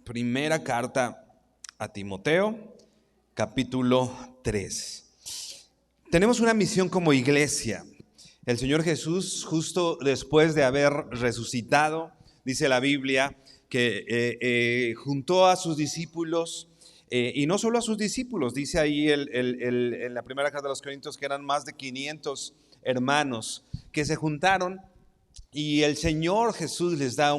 Primera carta a Timoteo, capítulo 3. Tenemos una misión como iglesia. El Señor Jesús, justo después de haber resucitado, dice la Biblia, que juntó a sus discípulos, y no solo a sus discípulos, dice ahí en la primera carta de los Corintios que eran más de 500 hermanos que se juntaron, y el Señor Jesús les da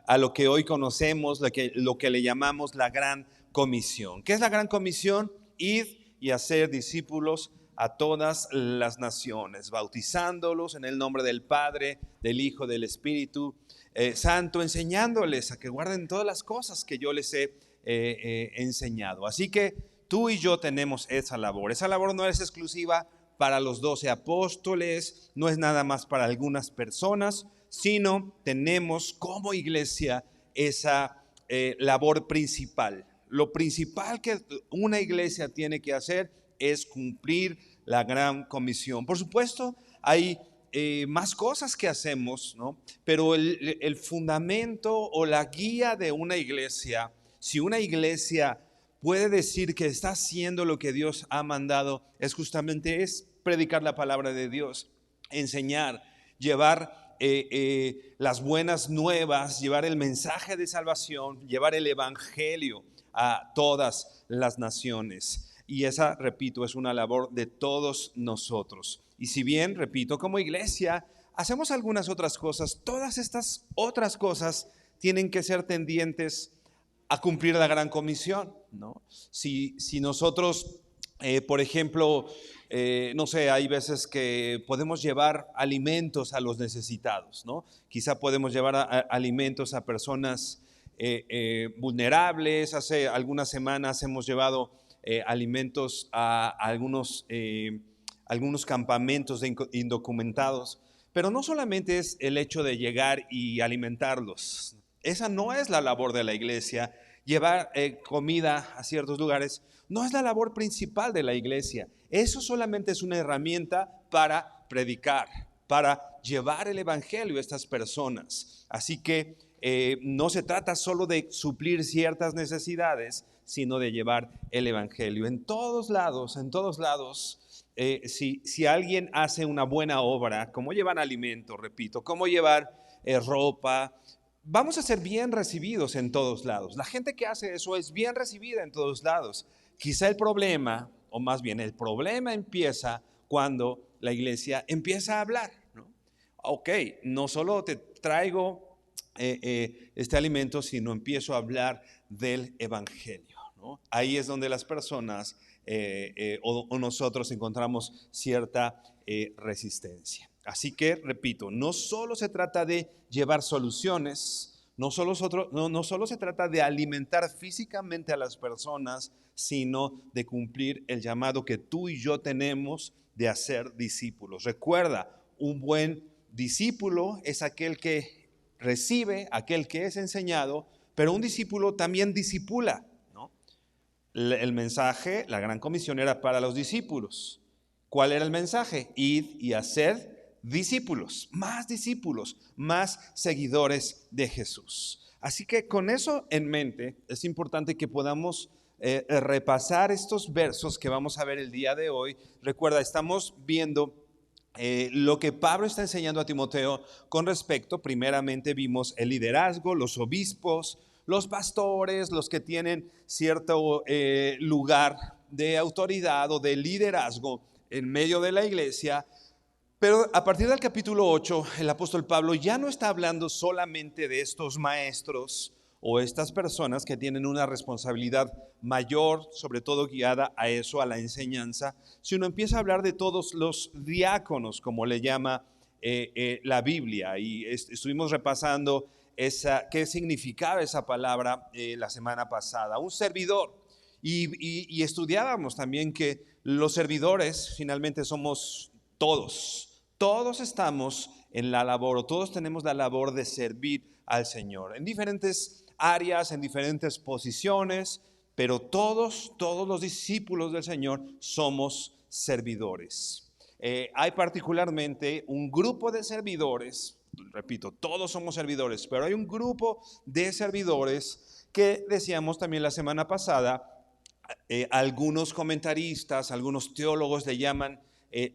a lo que hoy conocemos, lo que le llamamos la Gran Comisión. ¿Qué es la Gran Comisión? Id y hacer discípulos a todas las naciones, bautizándolos en el nombre del Padre, del Hijo, del Espíritu Santo, enseñándoles a que guarden todas las cosas que yo les he enseñado. Así que tú y yo tenemos esa labor. Esa labor no es exclusiva para los 12 apóstoles, no es nada más para algunas personas, sino tenemos como iglesia esa labor principal. Lo principal que una iglesia tiene que hacer es cumplir la Gran Comisión. Por supuesto, hay más cosas que hacemos, ¿no? Pero el fundamento o la guía de una iglesia, si una iglesia puede decir que está haciendo lo que Dios ha mandado, es predicar la palabra de Dios, enseñar, llevar las buenas nuevas, llevar el mensaje de salvación, llevar el evangelio a todas las naciones. Y esa, repito, es una labor de todos nosotros. Y si bien, repito, como iglesia hacemos algunas otras cosas, todas estas otras cosas tienen que ser tendientes a cumplir la Gran Comisión, ¿no? Si nosotros, por ejemplo, no sé, hay veces que podemos llevar alimentos a los necesitados, ¿no? Quizá podemos llevar alimentos a personas vulnerables. Hace algunas semanas hemos llevado alimentos a algunos campamentos de indocumentados, pero no solamente es el hecho de llegar y alimentarlos. Esa no es la labor de la iglesia. Llevar comida a ciertos lugares no es la labor principal de la iglesia. Eso solamente es una herramienta para predicar, para llevar el evangelio a estas personas. Así que no se trata solo de suplir ciertas necesidades, sino de llevar el evangelio. En todos lados, si alguien hace una buena obra, como llevar alimento, repito, como llevar ropa, vamos a ser bien recibidos en todos lados. La gente que hace eso es bien recibida en todos lados. Quizá el problema, o más bien el problema empieza cuando la iglesia empieza a hablar, ¿no? Ok, no solo te traigo este alimento, sino empiezo a hablar del evangelio, ¿no? Ahí es donde las personas o nosotros encontramos cierta resistencia. Así que, repito, no solo se trata de llevar soluciones, no solo se trata de alimentar físicamente a las personas, sino de cumplir el llamado que tú y yo tenemos de hacer discípulos. Recuerda, un buen discípulo es aquel que recibe, aquel que es enseñado, pero un discípulo también discipula, ¿no? El mensaje, la Gran Comisión era para los discípulos. ¿Cuál era el mensaje? Id y hacer discípulos, más seguidores de Jesús. Así que con eso en mente es importante que podamos repasar estos versos que vamos a ver el día de hoy. Recuerda, estamos viendo lo que Pablo está enseñando a Timoteo con respecto, primeramente vimos el liderazgo, los obispos, los pastores, los que tienen cierto lugar de autoridad o de liderazgo en medio de la iglesia. Pero a partir del capítulo 8, el apóstol Pablo ya no está hablando solamente de estos maestros o estas personas que tienen una responsabilidad mayor, sobre todo guiada a eso, a la enseñanza, sino empieza a hablar de todos los diáconos, como le llama la Biblia. Y estuvimos repasando qué significaba esa palabra la semana pasada, un servidor. Y estudiábamos también que los servidores finalmente somos todos estamos en la labor, o todos tenemos la labor de servir al Señor, en diferentes áreas, en diferentes posiciones, pero todos los discípulos del Señor somos servidores. Hay particularmente un grupo de servidores repito, todos somos servidores, pero hay un grupo de servidores que decíamos también la semana pasada, algunos comentaristas, algunos teólogos le llaman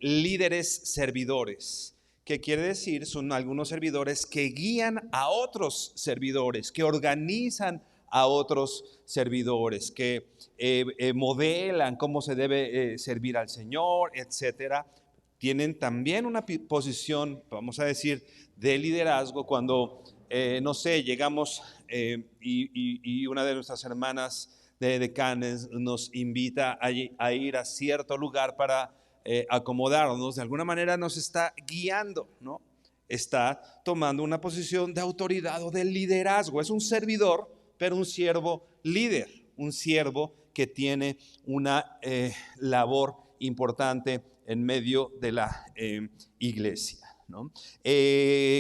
líderes servidores. ¿Qué quiere decir? Son algunos servidores que guían a otros servidores, que organizan a otros servidores, que modelan cómo se debe servir al Señor, etcétera. Tienen también una posición, vamos a decir, de liderazgo cuando, no sé, llegamos y una de nuestras hermanas de decanes nos invita a ir a cierto lugar para acomodarnos, de alguna manera nos está guiando, ¿no? Está tomando una posición de autoridad o de liderazgo. Es un servidor, pero un siervo líder, un siervo que tiene una labor importante en medio de la iglesia, ¿no?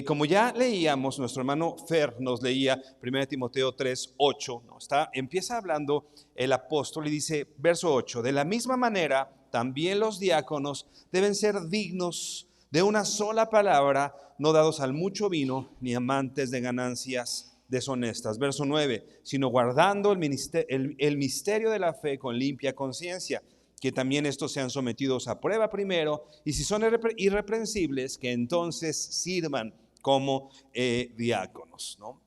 Como ya leíamos, nuestro hermano Fer nos leía 1 Timoteo 3:8, ¿no? Empieza hablando el apóstol y dice, verso 8, de la misma manera también los diáconos deben ser dignos de una sola palabra, no dados al mucho vino, ni amantes de ganancias deshonestas. Verso 9, sino guardando el misterio de la fe con limpia conciencia, que también estos sean sometidos a prueba primero, y si son irreprensibles, que entonces sirvan como diáconos, ¿no?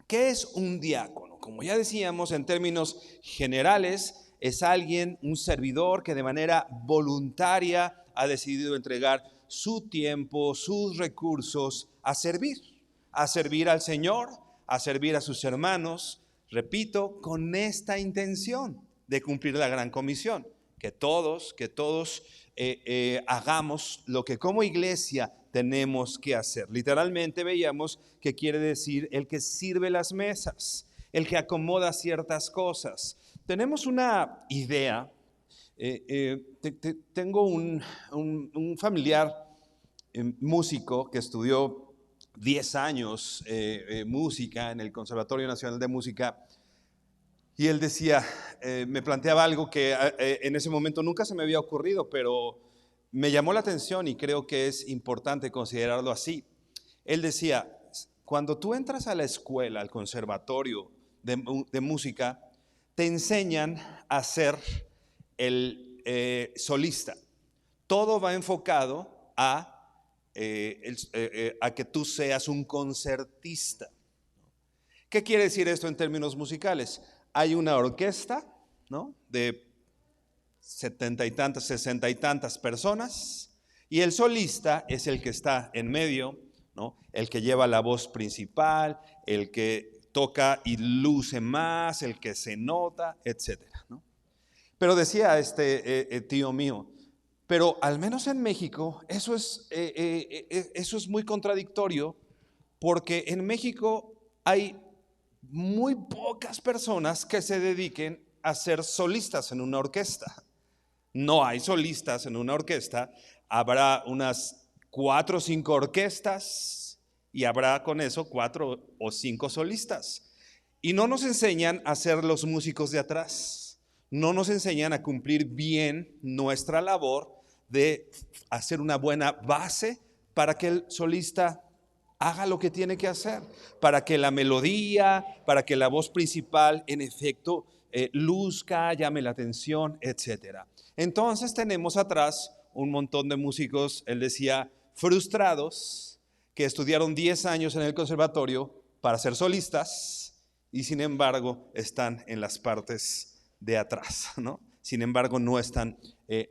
¿Qué es un diácono? Como ya decíamos, en términos generales, es alguien, un servidor que de manera voluntaria ha decidido entregar su tiempo, sus recursos a servir al Señor, a servir a sus hermanos, repito, con esta intención de cumplir la gran comisión, que todos hagamos lo que como iglesia tenemos que hacer. Literalmente veíamos que quiere decir el que sirve las mesas, el que acomoda ciertas cosas. Tenemos una idea, tengo un familiar músico que estudió 10 años música en el Conservatorio Nacional de Música, y él decía, me planteaba algo que en ese momento nunca se me había ocurrido, pero me llamó la atención y creo que es importante considerarlo así. Él decía, cuando tú entras a la escuela, al conservatorio de música, te enseñan a ser el solista. Todo va enfocado a que tú seas un concertista. ¿Qué quiere decir esto en términos musicales? Hay una orquesta, ¿no?, de 70 y tantas, 60 y tantas personas, y el solista es el que está en medio, ¿no?, el que lleva la voz principal, el que toca y luce más, el que se nota, etcétera, ¿no? Pero decía tío mío, pero al menos en México eso es muy contradictorio, porque en México hay muy pocas personas que se dediquen a ser solistas en una orquesta. No hay solistas en una orquesta, habrá unas 4 o 5 orquestas y habrá con eso 4 o 5 solistas. Y no nos enseñan a ser los músicos de atrás, no nos enseñan a cumplir bien nuestra labor de hacer una buena base para que el solista haga lo que tiene que hacer, para que la melodía, para que la voz principal en efecto luzca, llame la atención, etcétera. Entonces tenemos atrás un montón de músicos, él decía, frustrados, que estudiaron 10 años en el conservatorio para ser solistas y sin embargo están en las partes de atrás, ¿no? Sin embargo no están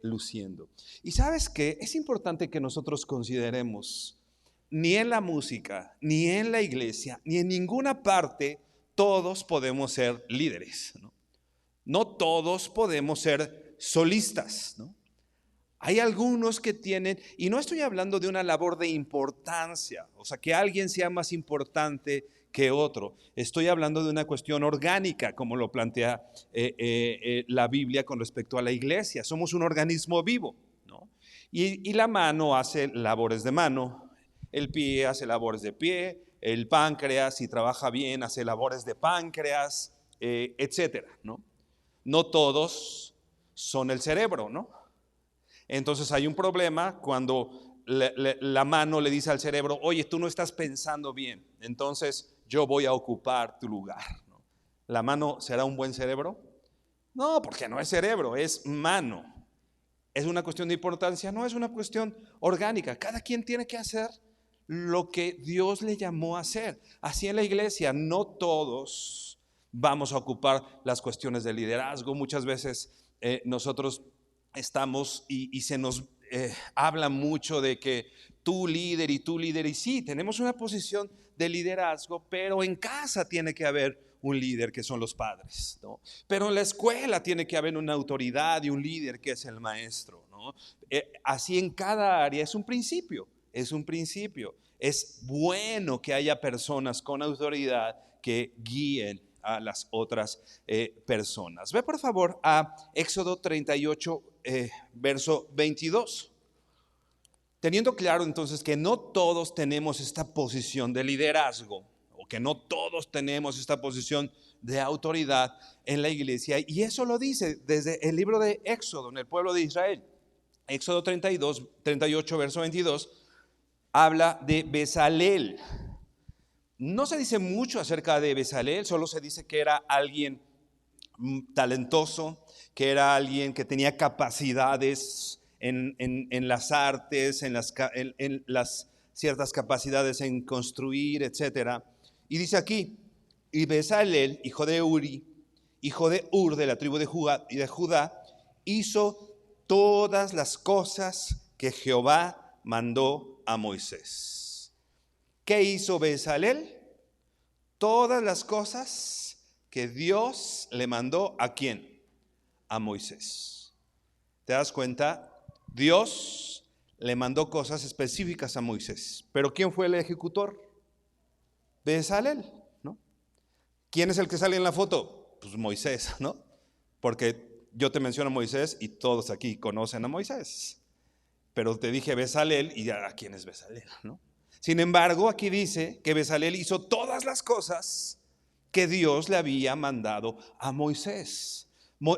luciendo. Y ¿sabes qué? Es importante que nosotros consideremos, ni en la música, ni en la iglesia, ni en ninguna parte todos podemos ser líderes, ¿no? No todos podemos ser solistas, ¿no? Hay algunos que tienen, y no estoy hablando de una labor de importancia, o sea, que alguien sea más importante que otro. Estoy hablando de una cuestión orgánica, como lo plantea la Biblia con respecto a la iglesia. Somos un organismo vivo, ¿no? Y la mano hace labores de mano, el pie hace labores de pie, el páncreas, si trabaja bien, hace labores de páncreas, etcétera, ¿no? No todos son el cerebro, ¿no? Entonces hay un problema cuando la mano le dice al cerebro, oye, tú no estás pensando bien, entonces yo voy a ocupar tu lugar, ¿no? ¿La mano será un buen cerebro? No, porque no es cerebro, es mano. ¿Es una cuestión de importancia? No, es una cuestión orgánica. Cada quien tiene que hacer lo que Dios le llamó a hacer. Así en la iglesia, no todos vamos a ocupar las cuestiones de liderazgo. Muchas veces nosotros estamos y se nos habla mucho de que tú líder y tú líder. Y sí, tenemos una posición de liderazgo, pero en casa tiene que haber un líder que son los padres, ¿no? Pero en la escuela tiene que haber una autoridad y un líder que es el maestro, ¿no? Así en cada área es un principio, es un principio. Es bueno que haya personas con autoridad que guíen a las otras personas. Ve por favor a Éxodo 38, verso 22. Teniendo claro entonces que no todos tenemos esta posición de liderazgo, o que no todos tenemos esta posición de autoridad en la iglesia, y eso lo dice desde el libro de Éxodo, en el pueblo de Israel. Éxodo 38, verso 22, habla de Bezalel. No se dice mucho acerca de Bezalel, solo se dice que era alguien talentoso, que era alguien que tenía capacidades en las artes, en las ciertas capacidades en construir, etcétera. Y dice aquí, y Bezalel, hijo de Uri, hijo de Ur, de la tribu de Judá, hizo todas las cosas que Jehová mandó a Moisés. ¿Qué hizo Bezalel? Todas las cosas que Dios le mandó ¿a quién? A Moisés. ¿Te das cuenta? Dios le mandó cosas específicas a Moisés. ¿Pero quién fue el ejecutor? Bezalel, ¿no? ¿Quién es el que sale en la foto? Pues Moisés, ¿no? Porque yo te menciono a Moisés y todos aquí conocen a Moisés. Pero te dije Bezalel y ya, ¿quién es Bezalel, no? Sin embargo, aquí dice que Bezalel hizo todas las cosas que Dios le había mandado a Moisés.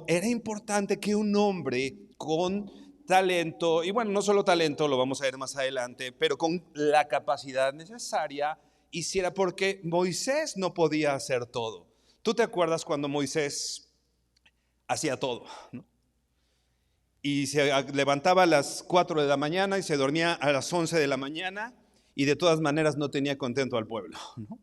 Era importante que un hombre con talento, y bueno, no solo talento, lo vamos a ver más adelante, pero con la capacidad necesaria, hiciera, porque Moisés no podía hacer todo. ¿Tú te acuerdas cuando Moisés hacía todo, ¿no? Y se levantaba a las 4 de la mañana y se dormía a las 11 de la mañana y de todas maneras no tenía contento al pueblo, ¿no?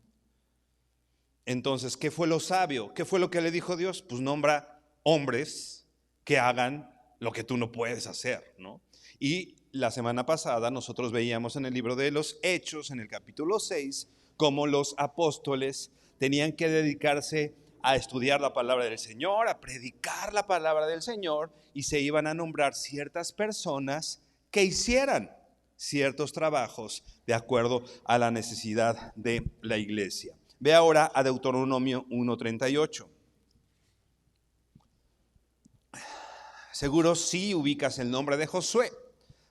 Entonces, ¿qué fue lo sabio? ¿Qué fue lo que le dijo Dios? Pues nombra hombres que hagan lo que tú no puedes hacer, ¿no? Y la semana pasada nosotros veíamos en el libro de los Hechos, en el capítulo 6, cómo los apóstoles tenían que dedicarse a estudiar la palabra del Señor, a predicar la palabra del Señor, y se iban a nombrar ciertas personas que hicieran ciertos trabajos de acuerdo a la necesidad de la iglesia. Ve ahora a Deuteronomio 1:38. Seguro sí ubicas el nombre de Josué,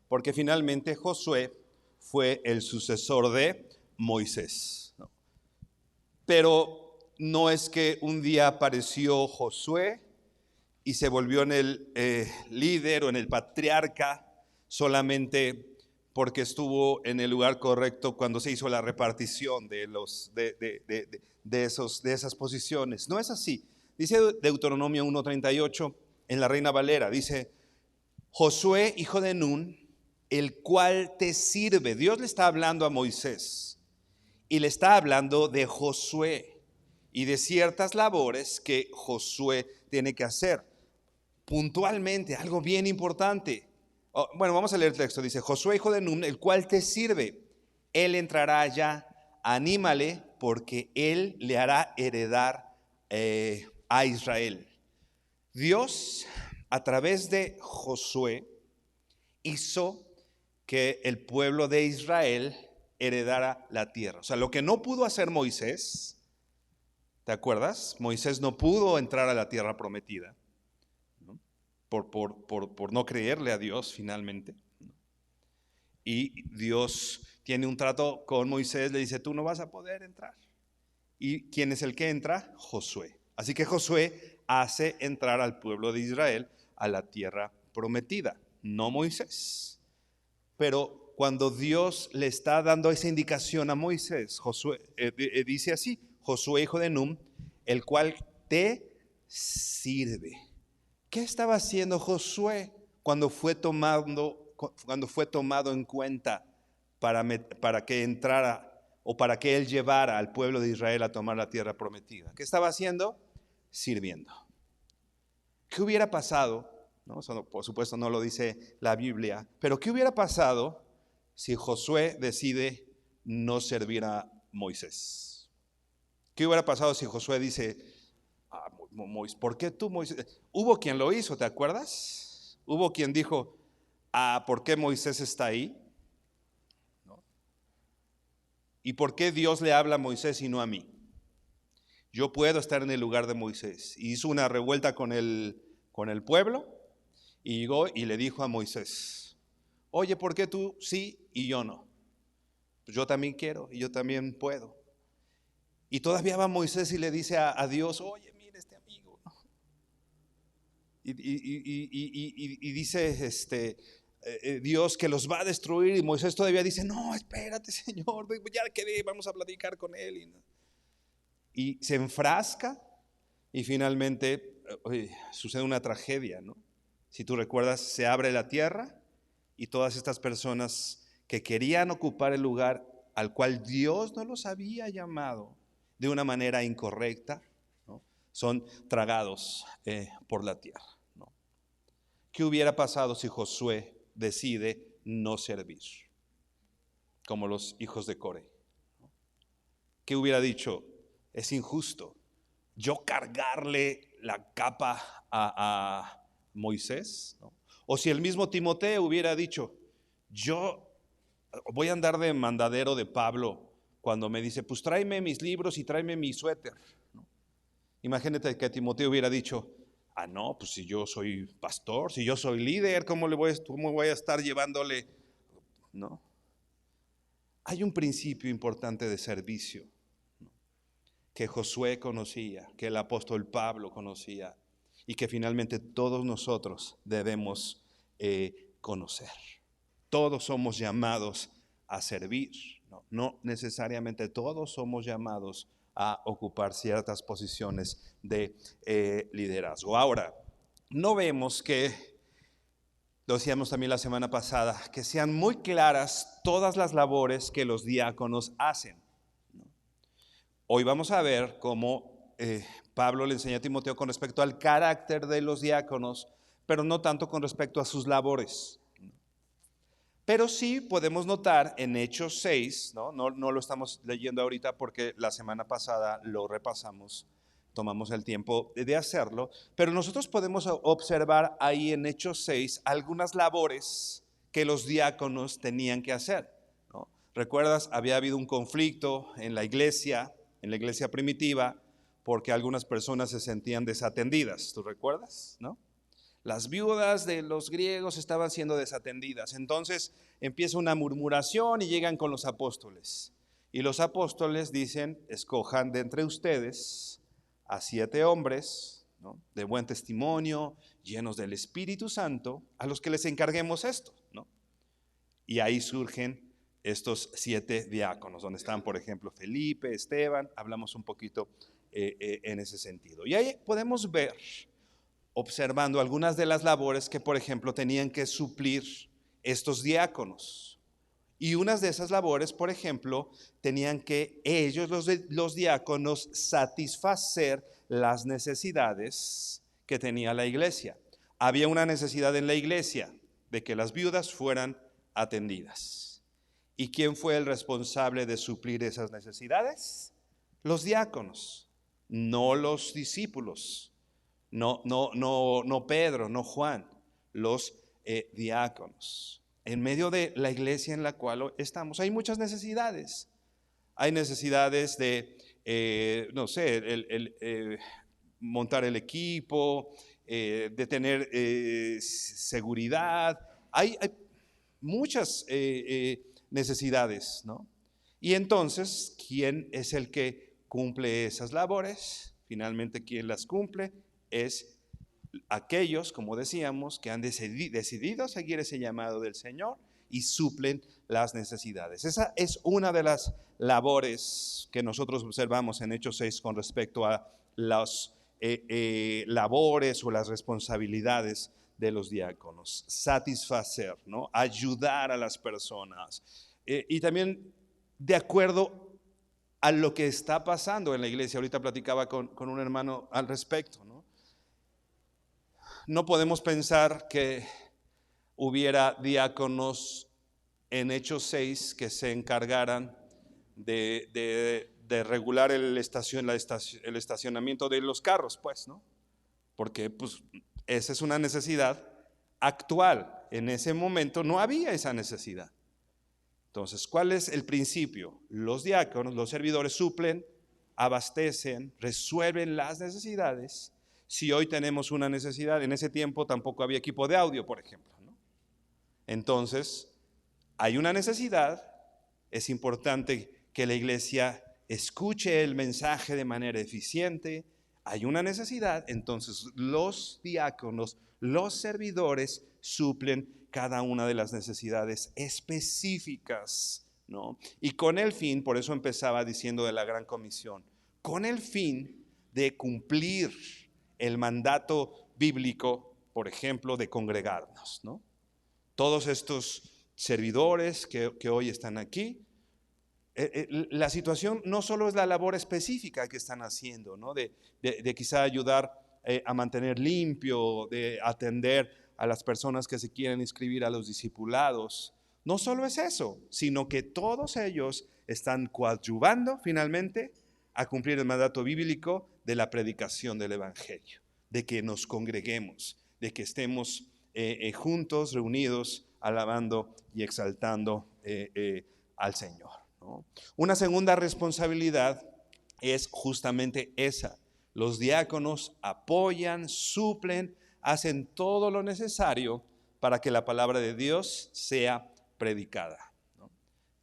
porque finalmente Josué fue el sucesor de Moisés, ¿no? Pero no es que un día apareció Josué y se volvió en el líder o en el patriarca solamente porque estuvo en el lugar correcto cuando se hizo la repartición de esas posiciones. No es así. Dice Deuteronomio 1:38 en la Reina Valera, dice: Josué, hijo de Nun, el cual te sirve. Dios le está hablando a Moisés y le está hablando de Josué y de ciertas labores que Josué tiene que hacer. Puntualmente, algo bien importante. Bueno, vamos a leer el texto. Dice: Josué, hijo de Nun, el cual te sirve, él entrará allá, anímale, porque él le hará heredar a Israel. Dios, a través de Josué, hizo que el pueblo de Israel heredara la tierra. O sea, lo que no pudo hacer Moisés, ¿te acuerdas? Moisés no pudo entrar a la tierra prometida, ¿no? Por no creerle a Dios finalmente. Y Dios tiene un trato con Moisés, le dice: tú no vas a poder entrar. ¿Y quién es el que entra? Josué. Así que Josué hace entrar al pueblo de Israel a la tierra prometida, no Moisés. Pero cuando Dios le está dando esa indicación a Moisés, Josué, dice así, Josué hijo de Nun, el cual te sirve. ¿Qué estaba haciendo Josué cuando fue tomado en cuenta para que entrara o para que él llevara al pueblo de Israel a tomar la tierra prometida? ¿Qué estaba haciendo? Sirviendo. ¿Qué hubiera pasado? ¿No? Eso por supuesto no lo dice la Biblia, pero ¿qué hubiera pasado si Josué decide no servir a Moisés? ¿Qué hubiera pasado si Josué dice, ¿por qué tú, Moisés? Hubo quien lo hizo, ¿te acuerdas? Hubo quien dijo, ¿por qué Moisés está ahí? ¿No? ¿Y por qué Dios le habla a Moisés y no a mí? Yo puedo estar en el lugar de Moisés. Hizo una revuelta con el pueblo y llegó y le dijo a Moisés, oye, ¿por qué tú sí y yo no? Pues yo también quiero y yo también puedo. Y todavía va Moisés y le dice a Dios, oye, mira este amigo. Y dice Dios que los va a destruir. Y Moisés todavía dice, no, espérate, Señor, ya quedé, vamos a platicar con él. Y se enfrasca y finalmente sucede una tragedia, ¿no? Si tú recuerdas, se abre la tierra y todas estas personas que querían ocupar el lugar al cual Dios no los había llamado de una manera incorrecta, ¿no? Son tragados por la tierra, ¿no? ¿Qué hubiera pasado si Josué decide no servir? Como los hijos de Coré, ¿no? ¿Qué hubiera dicho? Es injusto yo cargarle la capa a Moisés, ¿no? O si el mismo Timoteo hubiera dicho, yo voy a andar de mandadero de Pablo cuando me dice, pues tráeme mis libros y tráeme mi suéter, ¿no? Imagínate que Timoteo hubiera dicho, no, pues si yo soy pastor, si yo soy líder, ¿cómo voy a estar llevándole? No. Hay un principio importante de servicio, ¿no?, que Josué conocía, que el apóstol Pablo conocía y que finalmente todos nosotros debemos conocer. Todos somos llamados a servir, ¿no? No necesariamente todos somos llamados a ocupar ciertas posiciones de liderazgo. Ahora, no vemos que, lo decíamos también la semana pasada, que sean muy claras todas las labores que los diáconos hacen, ¿no? Hoy vamos a ver cómo Pablo le enseña a Timoteo con respecto al carácter de los diáconos, pero no tanto con respecto a sus labores. Pero sí podemos notar en Hechos 6, no lo estamos leyendo ahorita porque la semana pasada lo repasamos, tomamos el tiempo de hacerlo, pero nosotros podemos observar ahí en Hechos 6 algunas labores que los diáconos tenían que hacer, ¿no? ¿Recuerdas? Había habido un conflicto en la iglesia primitiva, porque algunas personas se sentían desatendidas. ¿Tú recuerdas? ¿No? Las viudas de los griegos estaban siendo desatendidas. Entonces empieza una murmuración y llegan con los apóstoles. Y los apóstoles dicen, escojan de entre ustedes a 7 hombres, ¿no?, de buen testimonio, llenos del Espíritu Santo, a los que les encarguemos esto, ¿no? Y ahí surgen estos 7 diáconos, donde están, por ejemplo, Felipe, Esteban. Hablamos un poquito en ese sentido. Y ahí podemos ver, observando algunas de las labores que, por ejemplo, tenían que suplir estos diáconos. Y unas de esas labores, por ejemplo, tenían que ellos, los diáconos, satisfacer las necesidades que tenía la iglesia. Había una necesidad en la iglesia de que las viudas fueran atendidas. ¿Y quién fue el responsable de suplir esas necesidades? Los diáconos, no los discípulos. No Pedro, no Juan, los diáconos. En medio de la iglesia en la cual estamos hay muchas necesidades. Hay necesidades de, montar el equipo, de tener seguridad. Hay muchas necesidades, ¿no? Y entonces, ¿quién es el que cumple esas labores? Finalmente, ¿quién las cumple? Es aquellos, como decíamos, que han decidido seguir ese llamado del Señor y suplen las necesidades. Esa es una de las labores que nosotros observamos en Hechos 6 con respecto a las labores o las responsabilidades de los diáconos. Satisfacer, ¿no? Ayudar a las personas. Y también de acuerdo a lo que está pasando en la iglesia. Ahorita platicaba con un hermano al respecto, ¿no? No podemos pensar que hubiera diáconos en Hechos 6 que se encargaran de regular el estacionamiento de los carros, pues, ¿no? Porque pues, esa es una necesidad actual. En ese momento no había esa necesidad. Entonces, ¿cuál es el principio? Los diáconos, los servidores suplen, abastecen, resuelven las necesidades. Si hoy tenemos una necesidad, en ese tiempo tampoco había equipo de audio, por ejemplo, ¿no? Entonces, hay una necesidad, es importante que la iglesia escuche el mensaje de manera eficiente. Hay una necesidad, entonces los diáconos, los servidores suplen cada una de las necesidades específicas, ¿no? Y con el fin, por eso empezaba diciendo de la gran comisión, con el fin de cumplir el mandato bíblico, por ejemplo, de congregarnos, ¿no? Todos estos servidores que hoy están aquí, la situación no solo es la labor específica que están haciendo, ¿no? de quizá ayudar a mantener limpio, de atender a las personas que se quieren inscribir a los discipulados. No solo es eso, sino que todos ellos están coadyuvando finalmente a cumplir el mandato bíblico de la predicación del evangelio, de que nos congreguemos, de que estemos juntos, reunidos, alabando y exaltando al Señor, ¿no? Una segunda responsabilidad es justamente esa. Los diáconos apoyan, suplen, hacen todo lo necesario para que la palabra de Dios sea predicada, ¿no?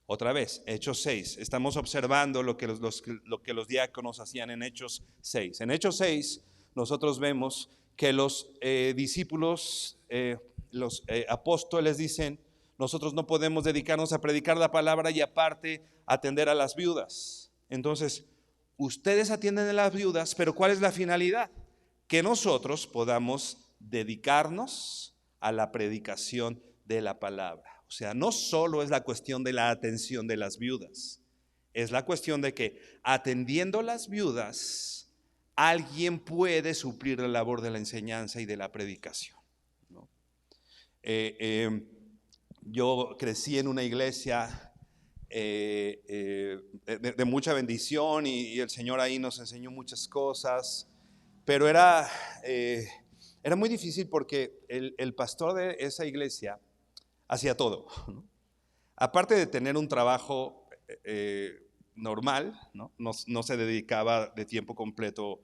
Otra vez, Hechos 6. Estamos observando lo que los diáconos hacían en Hechos 6. En Hechos 6 nosotros vemos que los discípulos, los apóstoles dicen: nosotros no podemos dedicarnos a predicar la palabra y aparte atender a las viudas. Entonces, ustedes atienden a las viudas, pero ¿cuál es la finalidad? Que nosotros podamos dedicarnos a la predicación de la palabra. O sea, no solo es la cuestión de la atención de las viudas, es la cuestión de que atendiendo las viudas, alguien puede suplir la labor de la enseñanza y de la predicación, ¿no? Yo crecí en una iglesia de mucha bendición y el Señor ahí nos enseñó muchas cosas, pero era muy difícil porque el pastor de esa iglesia hacía todo, ¿no? Aparte de tener un trabajo normal, ¿no? No se dedicaba de tiempo completo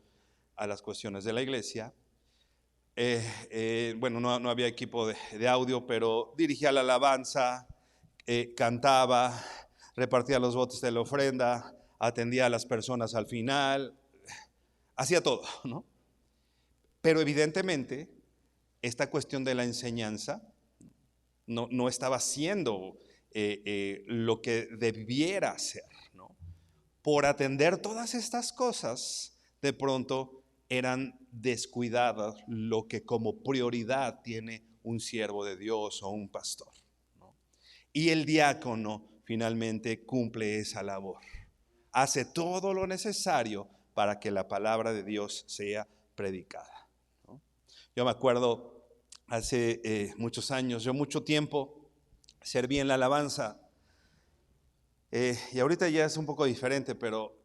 a las cuestiones de la iglesia. Bueno, no había equipo de audio, pero dirigía la alabanza, cantaba, repartía los botes de la ofrenda, atendía a las personas al final, hacía todo, ¿no? Pero evidentemente esta cuestión de la enseñanza no estaba haciendo lo que debiera hacer, ¿no? Por atender todas estas cosas, de pronto eran descuidadas lo que como prioridad tiene un siervo de Dios o un pastor, ¿no? Y el diácono finalmente cumple esa labor, hace todo lo necesario para que la palabra de Dios sea predicada, ¿no? Yo me acuerdo hace muchos años, yo mucho tiempo serví en la alabanza, y ahorita ya es un poco diferente, pero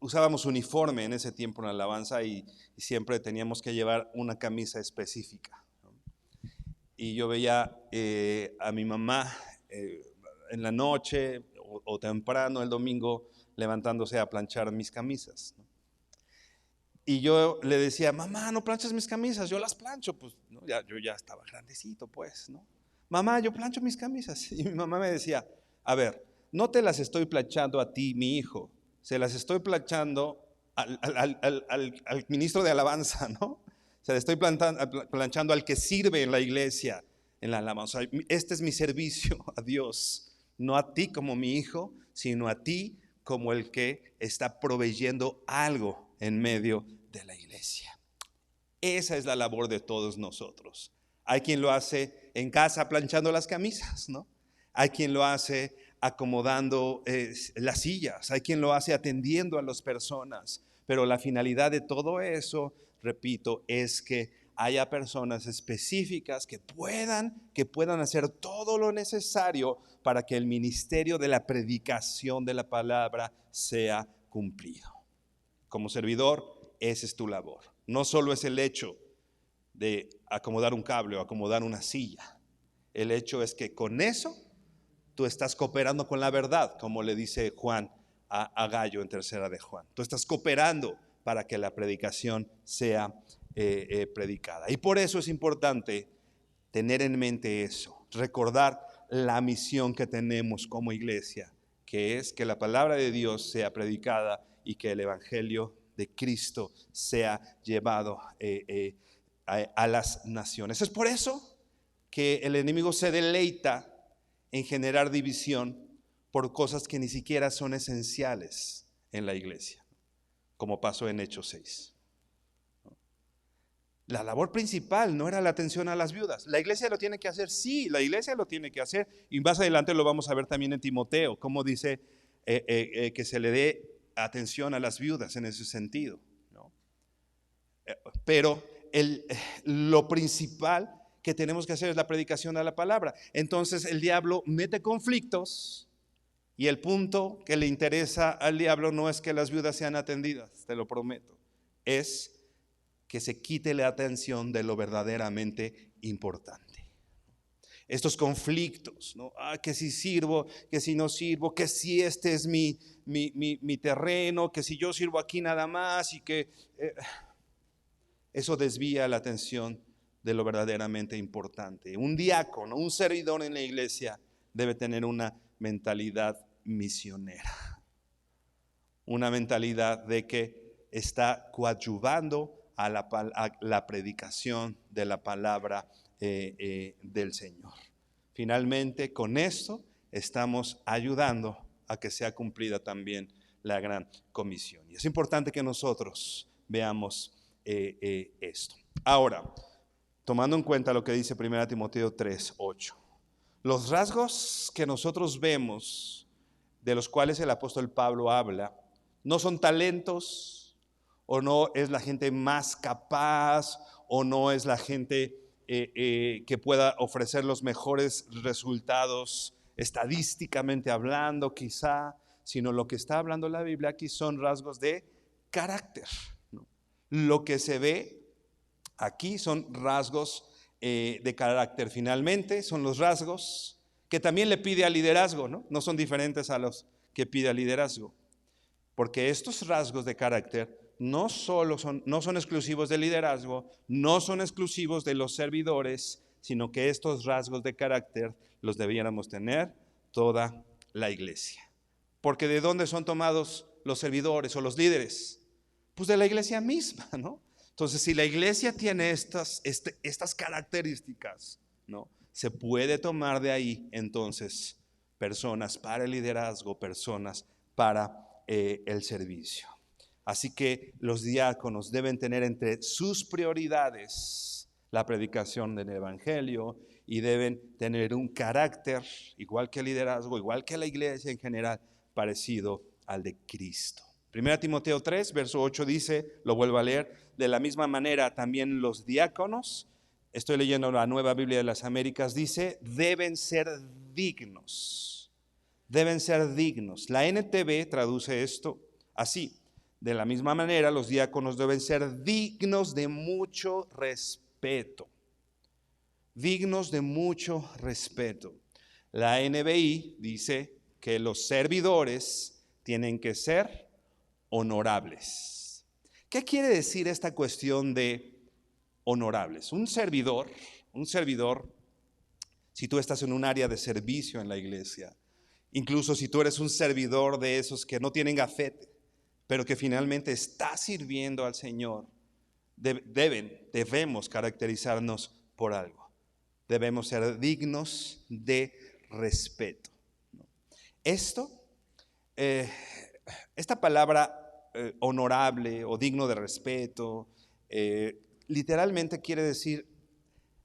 usábamos uniforme en ese tiempo en la alabanza y siempre teníamos que llevar una camisa específica, ¿no? Y yo veía a mi mamá en la noche o temprano el domingo levantándose a planchar mis camisas, ¿no? Y yo le decía: mamá, no planchas mis camisas, yo las plancho. Pues ¿no? Yo ya estaba grandecito, pues, ¿no? Mamá, yo plancho mis camisas. Y mi mamá me decía: a ver, no te las estoy planchando a ti, mi hijo, se las estoy planchando al ministro de alabanza, ¿no? Se las estoy planchando al que sirve en la iglesia. en la alabanza. Este es mi servicio a Dios, no a ti como mi hijo, sino a ti como el que está proveyendo algo en medio de la iglesia. Esa es la labor de todos nosotros. Hay quien lo hace en casa planchando las camisas, ¿no? Hay quien lo hace acomodando las sillas, hay quien lo hace atendiendo a las personas, pero la finalidad de todo eso, repito, es que haya personas específicas que puedan hacer todo lo necesario para que el ministerio de la predicación de la palabra sea cumplido. Como servidor, esa es tu labor. No solo es el hecho de acomodar un cable o acomodar una silla. El hecho es que con eso tú estás cooperando con la verdad, como le dice Juan a Gallo en tercera de Juan. Tú estás cooperando para que la predicación sea predicada. Y por eso es importante tener en mente eso, recordar la misión que tenemos como iglesia, que es que la palabra de Dios sea predicada y que el evangelio de Cristo sea llevado a las naciones. Es por eso que el enemigo se deleita en generar división por cosas que ni siquiera son esenciales en la iglesia, como pasó en Hechos 6. La labor principal no era la atención a las viudas. La iglesia lo tiene que hacer, sí, la iglesia lo tiene que hacer. Y más adelante lo vamos a ver también en Timoteo, como dice que se le dé atención a las viudas en ese sentido, ¿no? Pero lo principal que tenemos que hacer es la predicación de la palabra. Entonces el diablo mete conflictos y el punto que le interesa al diablo no es que las viudas sean atendidas, te lo prometo, es que se quite la atención de lo verdaderamente importante. Estos conflictos, ¿no? Que si sirvo, que si no sirvo, que si este es mi terreno, que si yo sirvo aquí nada más y que eso desvía la atención de lo verdaderamente importante. Un diácono, un servidor en la iglesia debe tener una mentalidad misionera, una mentalidad de que está coadyuvando a la predicación de la palabra del Señor. Finalmente, con esto estamos ayudando a que sea cumplida también la gran comisión. Y es importante que nosotros veamos esto. Ahora, tomando en cuenta lo que dice 1 Timoteo 3:8, los rasgos que nosotros vemos, de los cuales el apóstol Pablo habla, no son talentos, o no es la gente más capaz, o no es la gente que pueda ofrecer los mejores resultados estadísticamente hablando quizá, sino lo que está hablando la Biblia aquí son rasgos de carácter, ¿no? Lo que se ve aquí son rasgos de carácter. Finalmente son los rasgos que también le pide al liderazgo, ¿no? No son diferentes a los que pide al liderazgo, porque estos rasgos de carácter no son exclusivos del liderazgo, no son exclusivos de los servidores, sino que estos rasgos de carácter los debiéramos tener toda la iglesia. Porque ¿de dónde son tomados los servidores o los líderes? Pues de la iglesia misma, ¿no? Entonces, si la iglesia tiene estas características, ¿no? Se puede tomar de ahí entonces personas para el liderazgo, personas para el servicio. Así que los diáconos deben tener entre sus prioridades la predicación del evangelio y deben tener un carácter, igual que el liderazgo, igual que la iglesia en general, parecido al de Cristo. 1 Timoteo 3, verso 8 dice, lo vuelvo a leer, de la misma manera también los diáconos, estoy leyendo la Nueva Biblia de las Américas, dice, deben ser dignos. Deben ser dignos. La NTV traduce esto así. De la misma manera, los diáconos deben ser dignos de mucho respeto. Dignos de mucho respeto. La NBI dice que los servidores tienen que ser honorables. ¿Qué quiere decir esta cuestión de honorables? Un servidor, si tú estás en un área de servicio en la iglesia, incluso si tú eres un servidor de esos que no tienen gafete, pero que finalmente está sirviendo al Señor, debemos caracterizarnos por algo, debemos ser dignos de respeto. Esta palabra honorable o digno de respeto, literalmente quiere decir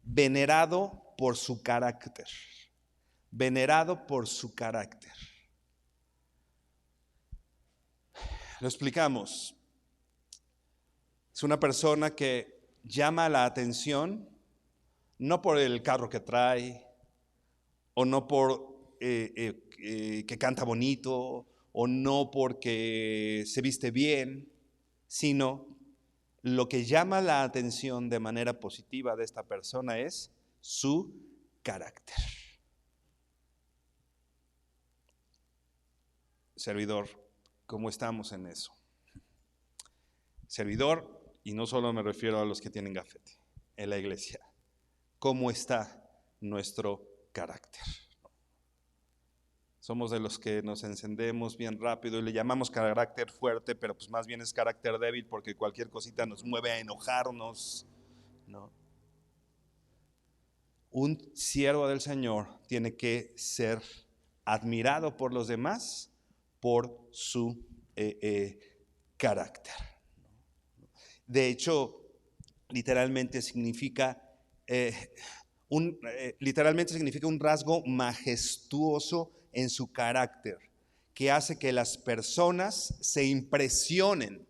venerado por su carácter. Venerado por su carácter. Lo explicamos. Es una persona que llama la atención no por el carro que trae, o no por que canta bonito, o no porque se viste bien, sino lo que llama la atención de manera positiva de esta persona es su carácter. Servidor, ¿cómo estamos en eso? Servidor, y no solo me refiero a los que tienen gafete, en la iglesia. ¿Cómo está nuestro carácter? Somos de los que nos encendemos bien rápido y le llamamos carácter fuerte, pero pues más bien es carácter débil porque cualquier cosita nos mueve a enojarnos, ¿no? Un siervo del Señor tiene que ser admirado por los demás por su carácter. De hecho, literalmente significa un rasgo majestuoso en su carácter, que hace que las personas se impresionen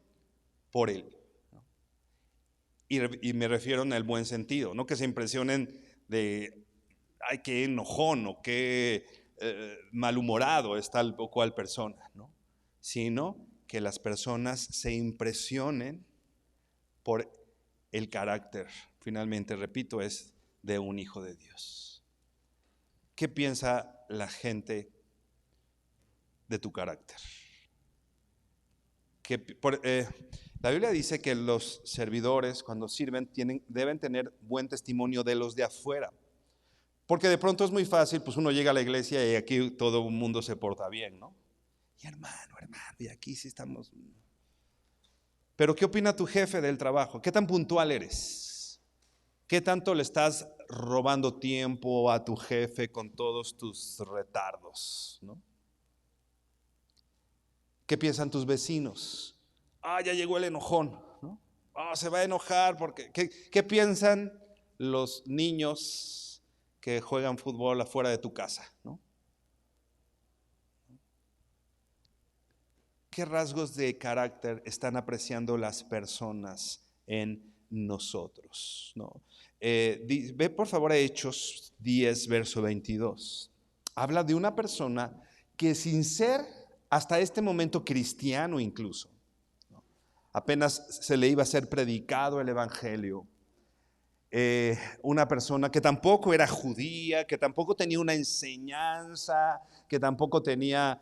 por él. Y me refiero en el buen sentido, no que se impresionen de, ay, qué enojón o qué malhumorado es tal o cual persona, ¿no? Sino que las personas se impresionen por el carácter, finalmente, repito, es de un hijo de Dios. ¿Qué piensa la gente de tu carácter? La Biblia dice que los servidores, cuando sirven, deben tener buen testimonio de los de afuera. Porque de pronto es muy fácil, pues uno llega a la iglesia y aquí todo el mundo se porta bien, ¿no? Y hermano, y aquí sí estamos. Pero ¿qué opina tu jefe del trabajo? ¿Qué tan puntual eres? ¿Qué tanto le estás robando tiempo a tu jefe con todos tus retardos, ¿no? ¿Qué piensan tus vecinos? Ya llegó el enojón, ¿no? Se va a enojar porque... ¿Qué piensan los niños que juegan fútbol afuera de tu casa, ¿no? ¿Qué rasgos de carácter están apreciando las personas en nosotros, ¿no? Ve por favor a Hechos 10, verso 22. Habla de una persona que sin ser hasta este momento cristiano incluso, ¿no? Apenas se le iba a ser predicado el evangelio. Una persona que tampoco era judía, que tampoco tenía una enseñanza, que tampoco tenía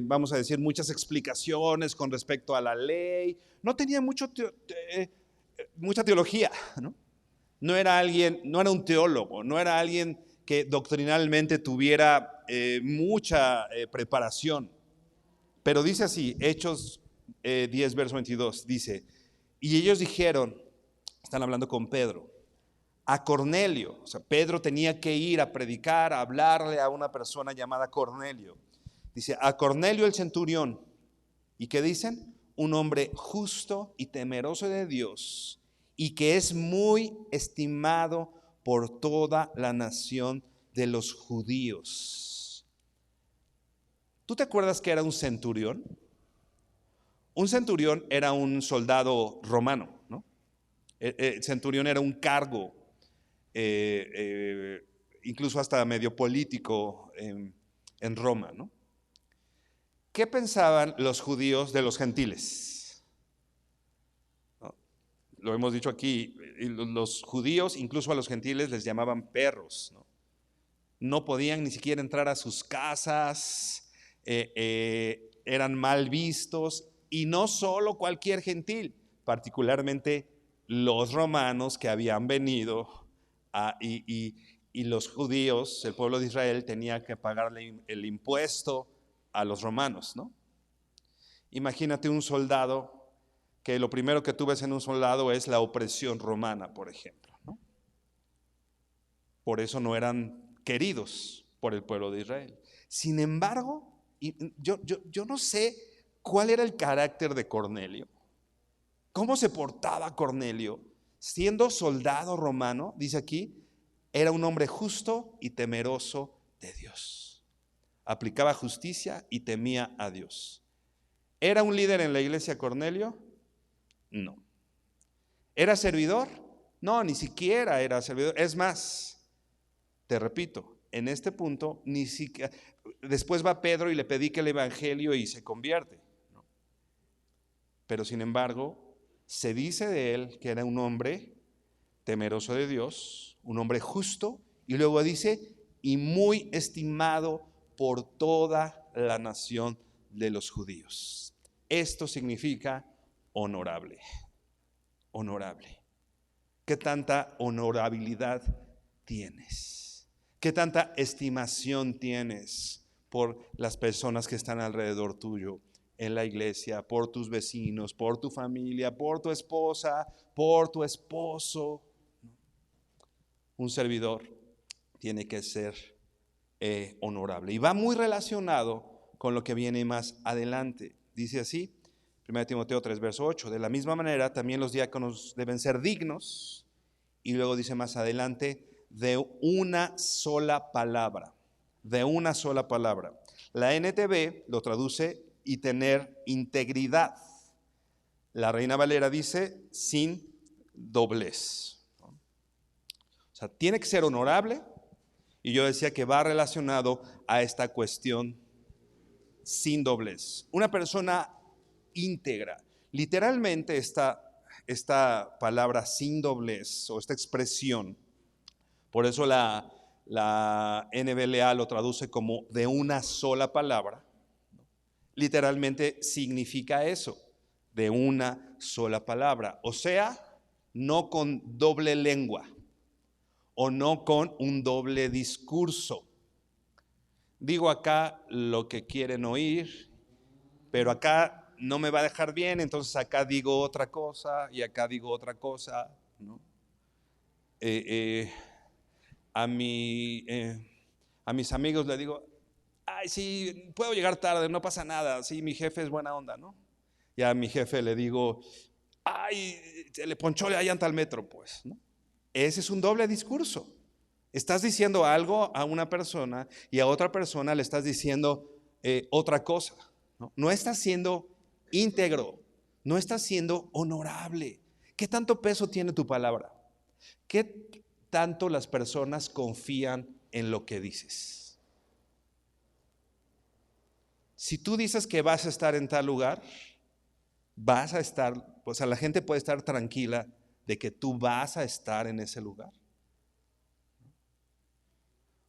vamos a decir, muchas explicaciones con respecto a la ley, no tenía mucha teología, ¿no? No era un teólogo, no era alguien que doctrinalmente tuviera mucha preparación. Pero dice así, Hechos 10, verso 22, dice, y ellos dijeron, están hablando con Pedro, a Cornelio, o sea, Pedro tenía que ir a predicar, a hablarle a una persona llamada Cornelio. Dice, a Cornelio el centurión, ¿y qué dicen? Un hombre justo y temeroso de Dios, y que es muy estimado por toda la nación de los judíos. ¿Tú te acuerdas que era un centurión? Un centurión era un soldado romano, ¿no? El centurión era un cargo, incluso hasta medio político en Roma, ¿no? ¿Qué pensaban los judíos de los gentiles? ¿No? Lo hemos dicho aquí, los judíos incluso a los gentiles les llamaban perros, ¿no? No podían ni siquiera entrar a sus casas, eran mal vistos, y no solo cualquier gentil, particularmente los romanos que habían venido y los judíos, el pueblo de Israel, tenía que pagarle el impuesto a los romanos, ¿no? Imagínate un soldado que lo primero que tú ves en un soldado es la opresión romana, por ejemplo, ¿no? Por eso no eran queridos por el pueblo de Israel. Sin embargo, yo no sé cuál era el carácter de Cornelio. ¿Cómo se portaba Cornelio? Siendo soldado romano, dice aquí, era un hombre justo y temeroso de Dios. Aplicaba justicia y temía a Dios. ¿Era un líder en la iglesia Cornelio? No. ¿Era servidor? No, ni siquiera era servidor. Es más, te repito, en este punto, ni siquiera, después va Pedro y le predica el evangelio y se convierte. Pero sin embargo, se dice de él que era un hombre temeroso de Dios, un hombre justo, y luego dice, y muy estimado por toda la nación de los judíos. Esto significa honorable, honorable. ¿Qué tanta honorabilidad tienes? ¿Qué tanta estimación tienes por las personas que están alrededor tuyo? En la iglesia, por tus vecinos, por tu familia, por tu esposa, por tu esposo. Un servidor tiene que ser honorable. Y va muy relacionado con lo que viene más adelante. Dice así, 1 Timoteo 3, verso 8. De la misma manera, también los diáconos deben ser dignos. Y luego dice más adelante, de una sola palabra. De una sola palabra. La NTV lo traduce y tener integridad. La Reina Valera dice sin doblez. O sea, tiene que ser honorable. Y yo decía que va relacionado a esta cuestión sin doblez. Una persona íntegra. Literalmente esta palabra sin doblez o esta expresión, por eso la NBLA lo traduce como de una sola palabra. Literalmente significa eso, de una sola palabra. O sea, no con doble lengua o no con un doble discurso. Digo acá lo que quieren oír, pero acá no me va a dejar bien, entonces acá digo otra cosa y acá digo otra cosa, ¿no? A mis amigos les digo, ay, sí, puedo llegar tarde, no pasa nada, sí, mi jefe es buena onda, ¿no? Y a mi jefe le digo, ay, se le ponchó la llanta al metro, pues, ¿no? Ese es un doble discurso. Estás diciendo algo a una persona y a otra persona le estás diciendo otra cosa, ¿no? No estás siendo íntegro, no estás siendo honorable. ¿Qué tanto peso tiene tu palabra? ¿Qué tanto las personas confían en lo que dices? Si tú dices que vas a estar en tal lugar, vas a estar, o sea, la gente puede estar tranquila de que tú vas a estar en ese lugar.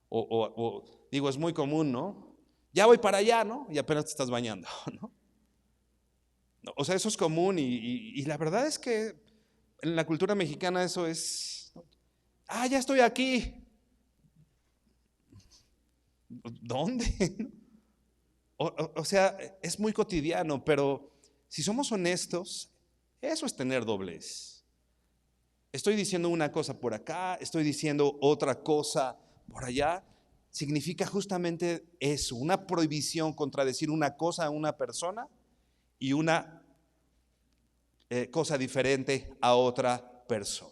O digo, es muy común, ¿no? Ya voy para allá, ¿no? Y apenas te estás bañando, ¿no? O sea, eso es común y la verdad es que en la cultura mexicana eso es, ya estoy aquí. ¿Dónde? O sea, es muy cotidiano, pero si somos honestos, eso es tener doblez. Estoy diciendo una cosa por acá, estoy diciendo otra cosa por allá. Significa justamente eso, una prohibición contra decir una cosa a una persona y una cosa diferente a otra persona.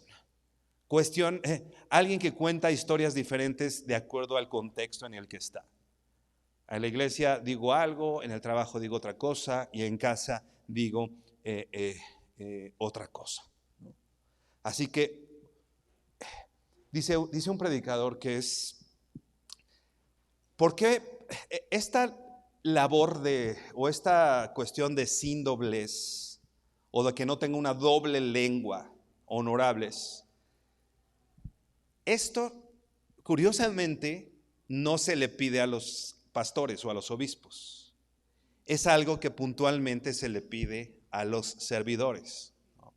Cuestión, alguien que cuenta historias diferentes de acuerdo al contexto en el que está. En la iglesia digo algo, en el trabajo digo otra cosa y en casa digo otra cosa. Así que dice un predicador que es, ¿por qué esta labor o esta cuestión de sin doblez o de que no tenga una doble lengua honorables? Esto, curiosamente, no se le pide a los pastores o a los obispos. Es algo que puntualmente se le pide a los servidores, ¿no?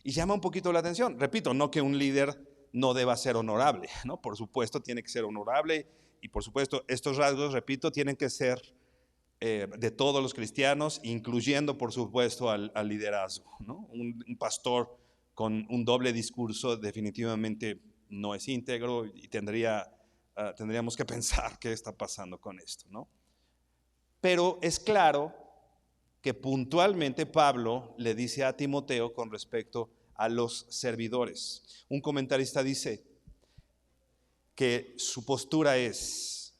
Y llama un poquito la atención. Repito, no que un líder no deba ser honorable, ¿no? Por supuesto, tiene que ser honorable y por supuesto, estos rasgos, repito, tienen que ser de todos los cristianos, incluyendo, por supuesto, al liderazgo, ¿no? Un pastor con un doble discurso definitivamente no es íntegro y tendríamos que pensar qué está pasando con esto, ¿no? Pero es claro que puntualmente Pablo le dice a Timoteo con respecto a los servidores. Un comentarista dice que su postura es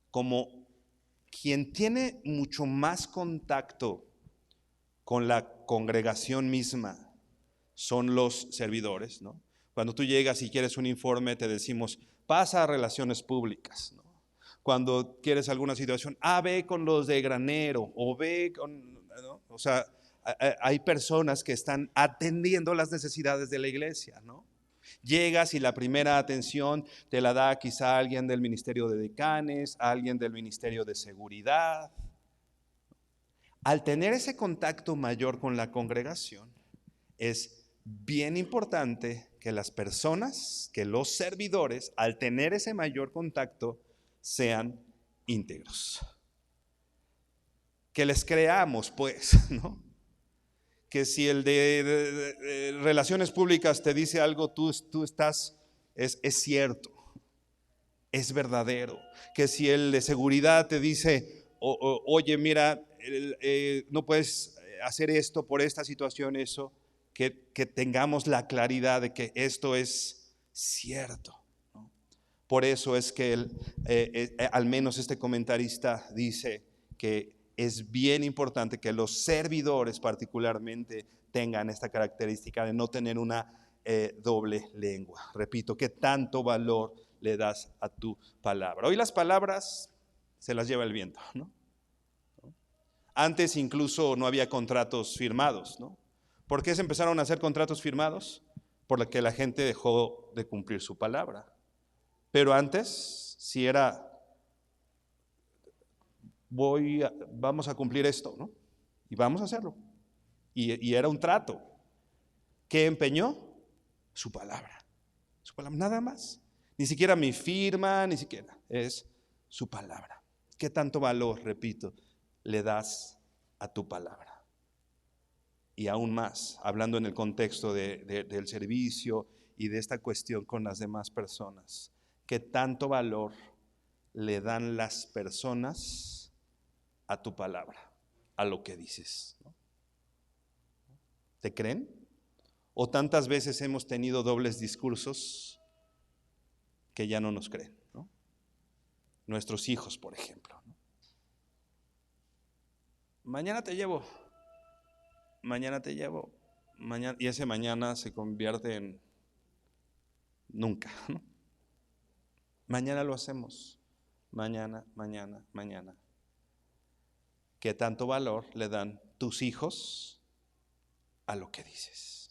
como quien tiene mucho más contacto con la congregación misma son los servidores, ¿no? Cuando tú llegas y quieres un informe, te decimos, pasa a relaciones públicas, ¿no? Cuando quieres alguna situación, ve con los de granero o ve con, ¿no? O sea, hay personas que están atendiendo las necesidades de la iglesia, ¿no? Llegas y la primera atención te la da quizá alguien del ministerio de decanes, alguien del ministerio de seguridad. Al tener ese contacto mayor con la congregación, es bien importante que las personas, que los servidores, al tener ese mayor contacto, sean íntegros. Que les creamos, pues, ¿no? Que si el de relaciones públicas te dice algo, tú estás, es cierto, es verdadero. Que si el de seguridad te dice, oye, mira, no puedes hacer esto por esta situación, eso, que tengamos la claridad de que esto es cierto, ¿no? Por eso es que al menos este comentarista dice que es bien importante que los servidores particularmente tengan esta característica de no tener una doble lengua. Repito, ¿qué tanto valor le das a tu palabra? Hoy las palabras se las lleva el viento, ¿no? Antes incluso no había contratos firmados, ¿no? ¿Por qué se empezaron a hacer contratos firmados? Por lo que la gente dejó de cumplir su palabra. Pero antes, si era, vamos a cumplir esto, ¿no? Y vamos a hacerlo. Y era un trato. ¿Qué empeñó? Su palabra. Su palabra, nada más. Ni siquiera mi firma, ni siquiera. Es su palabra. ¿Qué tanto valor, repito, le das a tu palabra? Y aún más, hablando en el contexto del servicio y de esta cuestión con las demás personas, ¿qué tanto valor le dan las personas a tu palabra, a lo que dices, ¿no? ¿Te creen? ¿O tantas veces hemos tenido dobles discursos que ya no nos creen, ¿no? Nuestros hijos, por ejemplo, ¿no? Mañana te llevo, mañana, y ese mañana se convierte en nunca, ¿no? Mañana lo hacemos, mañana. ¿Qué tanto valor le dan tus hijos a lo que dices?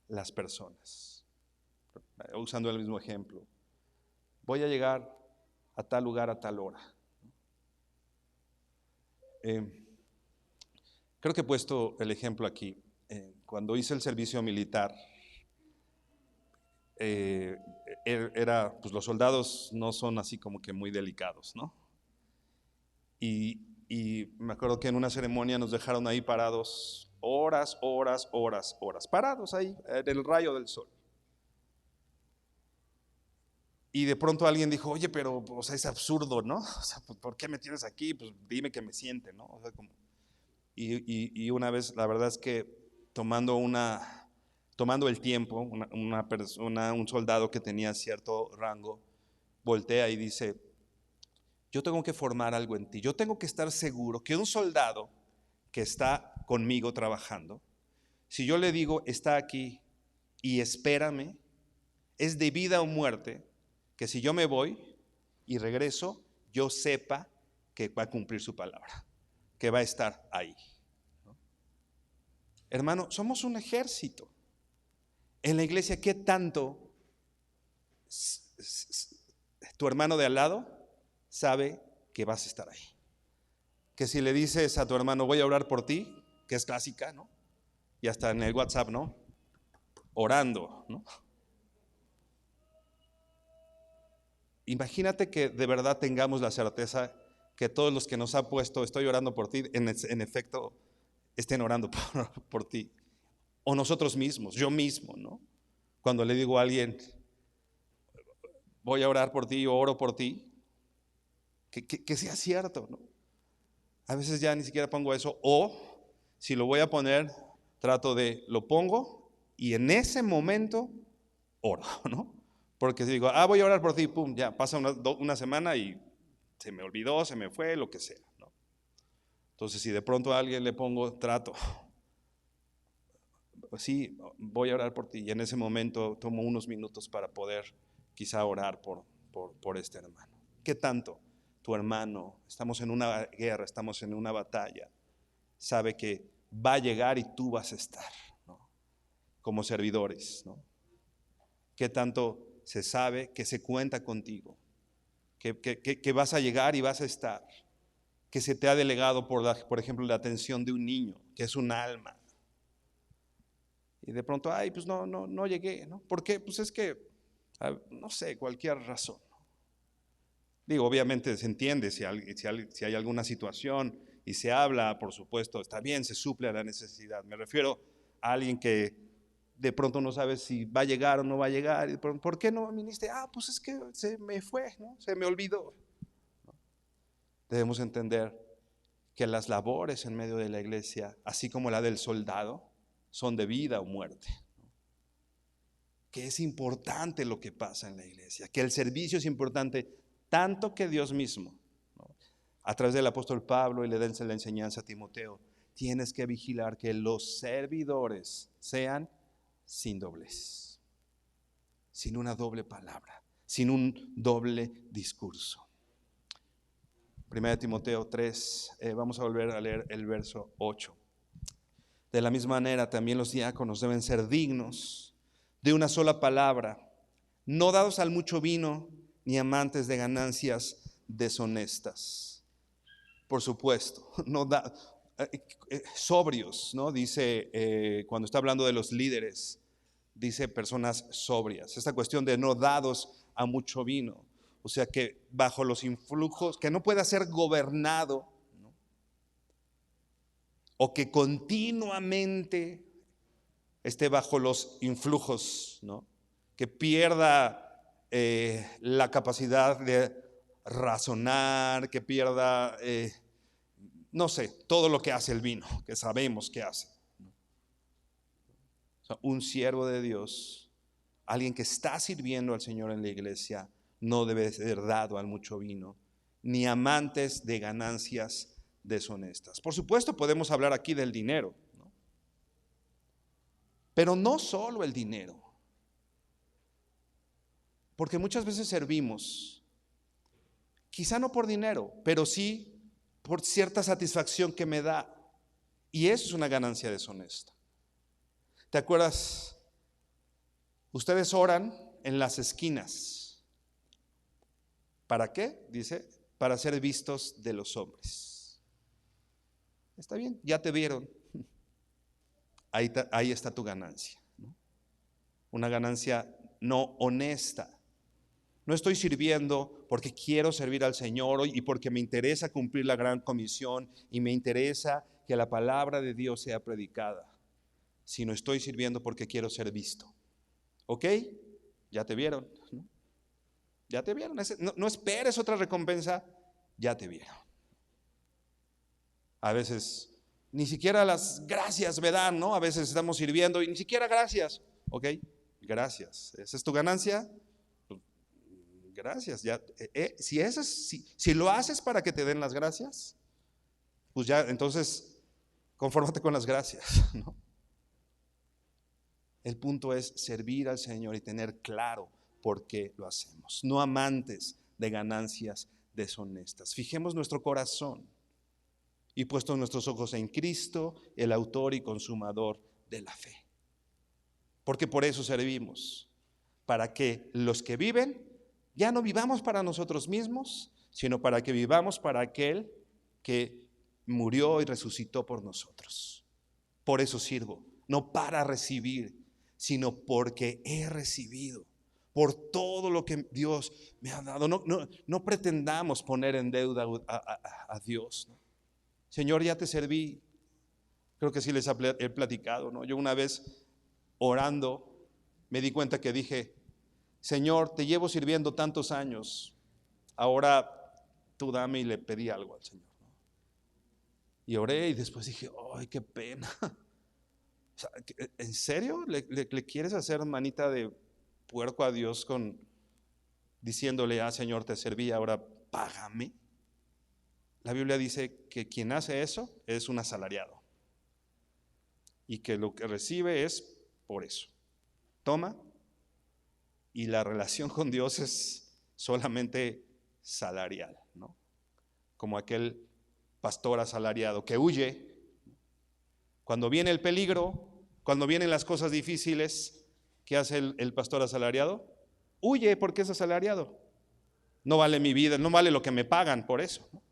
Las personas. Usando el mismo ejemplo, voy a llegar a tal lugar a tal hora. Creo que he puesto el ejemplo aquí. Cuando hice el servicio militar, pues los soldados no son así como que muy delicados, ¿no? Y me acuerdo que en una ceremonia nos dejaron ahí parados horas, parados ahí en el rayo del sol. Y de pronto alguien dijo, oye, pero o sea, es absurdo, ¿no? O sea, ¿por qué me tienes aquí? Pues dime que me siente, ¿no? O sea, y una vez, la verdad es que tomando el tiempo, un soldado que tenía cierto rango, voltea y dice, yo tengo que formar algo en ti, yo tengo que estar seguro que un soldado que está conmigo trabajando, si yo le digo, está aquí y espérame, es de vida o muerte, que si yo me voy y regreso, yo sepa que va a cumplir su palabra, que va a estar ahí, ¿no? Hermano, somos un ejército. En la iglesia, ¿qué tanto tu hermano de al lado sabe que vas a estar ahí? Que si le dices a tu hermano, voy a orar por ti, que es clásica, ¿no? Y hasta en el WhatsApp, ¿no? Orando, ¿no? Imagínate que de verdad tengamos la certeza que todos los que nos ha puesto, estoy orando por ti, en efecto, estén orando por ti. O nosotros mismos, yo mismo, ¿no? Cuando le digo a alguien, voy a orar por ti o oro por ti, que sea cierto, ¿no? A veces ya ni siquiera pongo eso, o si lo voy a poner, lo pongo y en ese momento oro, ¿no? Porque si digo, voy a orar por ti, pum, ya pasa una semana y se me olvidó, se me fue, lo que sea, ¿no? Entonces, si de pronto a alguien le pongo, pues sí, voy a orar por ti, y en ese momento tomo unos minutos para poder quizá orar por este hermano. ¿Qué tanto tu hermano, estamos en una guerra, estamos en una batalla, sabe que va a llegar y tú vas a estar, ¿no? Como servidores, ¿no? ¿Qué tanto se sabe que se cuenta contigo? Que vas a llegar y vas a estar, que se te ha delegado por ejemplo, la atención de un niño, que es un alma. Y de pronto, pues no llegué, ¿no? ¿Por qué? Pues es que, no sé, cualquier razón. Digo, obviamente se entiende si hay alguna situación y se habla, por supuesto, está bien, se suple a la necesidad. Me refiero a alguien que de pronto no sabe si va a llegar o no va a llegar. Y ¿por qué no viniste? Pues es que se me fue, ¿no? Se me olvidó. Debemos entender que las labores en medio de la iglesia, así como la del soldado, son de vida o muerte. Que es importante lo que pasa en la iglesia, que el servicio es importante, tanto que Dios mismo, ¿no?, a través del apóstol Pablo, y le da la enseñanza a Timoteo, tienes que vigilar que los servidores sean sin doblez, sin una doble palabra, sin un doble discurso. 1 Timoteo 3, vamos a volver a leer el verso 8. De la misma manera, también los diáconos deben ser dignos de una sola palabra, no dados al mucho vino, ni amantes de ganancias deshonestas. Por supuesto, sobrios, ¿no? Dice, cuando está hablando de los líderes, dice personas sobrias. Esta cuestión de no dados a mucho vino, o sea que bajo los influjos, que no pueda ser gobernado, ¿no?, o que continuamente esté bajo los influjos, ¿no?, que pierda la capacidad de razonar, que pierda, no sé, todo lo que hace el vino, que sabemos que hace. O sea, un siervo de Dios, alguien que está sirviendo al Señor en la iglesia, no debe ser dado al mucho vino, ni amantes de ganancias deshonestas. Por supuesto, podemos hablar aquí del dinero, ¿no?, pero no solo el dinero, porque muchas veces servimos, quizá no por dinero, pero sí por cierta satisfacción que me da, y eso es una ganancia deshonesta. ¿Te acuerdas? Ustedes oran en las esquinas. ¿Para qué? Dice, para ser vistos de los hombres. Está bien, ya te vieron. Ahí está tu ganancia, ¿no? Una ganancia no honesta. No estoy sirviendo porque quiero servir al Señor y porque me interesa cumplir la gran comisión y me interesa que la palabra de Dios sea predicada, sino estoy sirviendo porque quiero ser visto. ¿Ok? Ya te vieron, ¿no? Ya te vieron. No esperes otra recompensa, ya te vieron. A veces ni siquiera las gracias me dan, ¿no? A veces estamos sirviendo y ni siquiera gracias. ¿Ok? Gracias. ¿Esa es tu ganancia? Gracias. Ya, si lo haces para que te den las gracias, pues ya entonces confórmate con las gracias, ¿no? El punto es servir al Señor y tener claro por qué lo hacemos, no amantes de ganancias deshonestas. Fijemos nuestro corazón y puestos nuestros ojos en Cristo, el autor y consumador de la fe. Porque por eso servimos, para que los que viven ya no vivamos para nosotros mismos, sino para que vivamos para aquel que murió y resucitó por nosotros. Por eso sirvo, no para recibir, sino porque he recibido, por todo lo que Dios me ha dado. No pretendamos poner en deuda a Dios, ¿no? Señor, ya te serví. Creo que sí les he platicado, ¿no? Yo una vez orando me di cuenta que dije, Señor, te llevo sirviendo tantos años, ahora tú dame, y le pedí algo al Señor. Y oré y después dije, ¡ay, qué pena! O sea, ¿en serio? ¿Le quieres hacer manita de puerco a Dios diciéndole, Señor, te serví, ahora págame? La Biblia dice que quien hace eso es un asalariado y que lo que recibe es por eso. Toma, y la relación con Dios es solamente salarial, ¿no? Como aquel pastor asalariado que huye cuando viene el peligro, cuando vienen las cosas difíciles. ¿Qué hace el pastor asalariado? Huye, porque es asalariado. No vale mi vida, no vale lo que me pagan por eso, ¿no?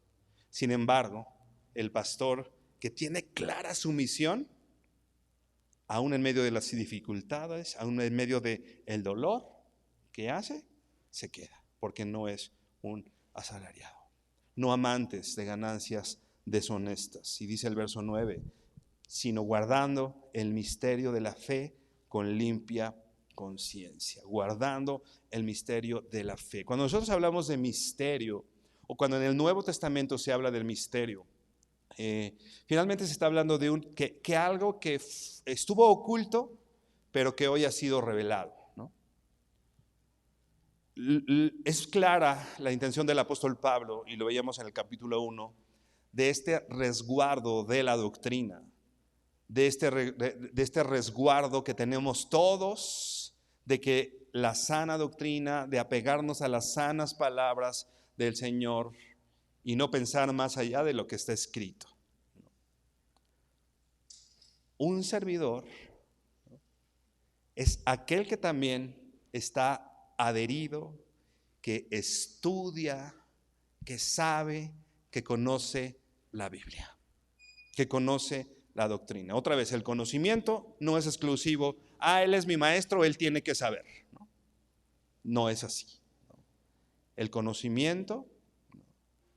Sin embargo, el pastor que tiene clara su misión, aún en medio de las dificultades, aún en medio del dolor, ¿qué hace? Se queda, porque no es un asalariado. No amantes de ganancias deshonestas. Y dice el verso 9, sino guardando el misterio de la fe con limpia conciencia. Guardando el misterio de la fe. Cuando nosotros hablamos de misterio, o cuando en el Nuevo Testamento se habla del misterio, finalmente se está hablando de que algo que estuvo oculto, pero que hoy ha sido revelado, ¿no? Es clara la intención del apóstol Pablo, y lo veíamos en el capítulo 1, de este resguardo de la doctrina, de este resguardo que tenemos todos, de que la sana doctrina, de apegarnos a las sanas palabras del Señor y no pensar más allá de lo que está escrito. Un servidor es aquel que también está adherido, que estudia, que sabe, que conoce la Biblia, que conoce la doctrina. Otra vez, el conocimiento no es exclusivo. Él es mi maestro, él tiene que saber. No es así. El conocimiento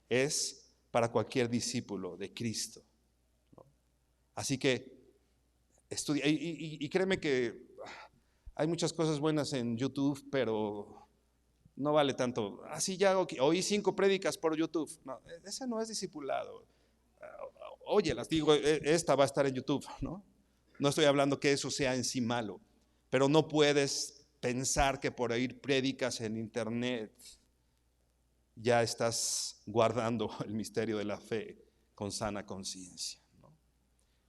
es para cualquier discípulo de Cristo. Así que estudia, y créeme que hay muchas cosas buenas en YouTube, pero no vale tanto. Así ya oí 5 prédicas por YouTube. No, ese no es discipulado. Oye, las digo, esta va a estar en YouTube, ¿no? No estoy hablando que eso sea en sí malo, pero no puedes pensar que por oír prédicas en internet ya estás guardando el misterio de la fe con sana conciencia, ¿no?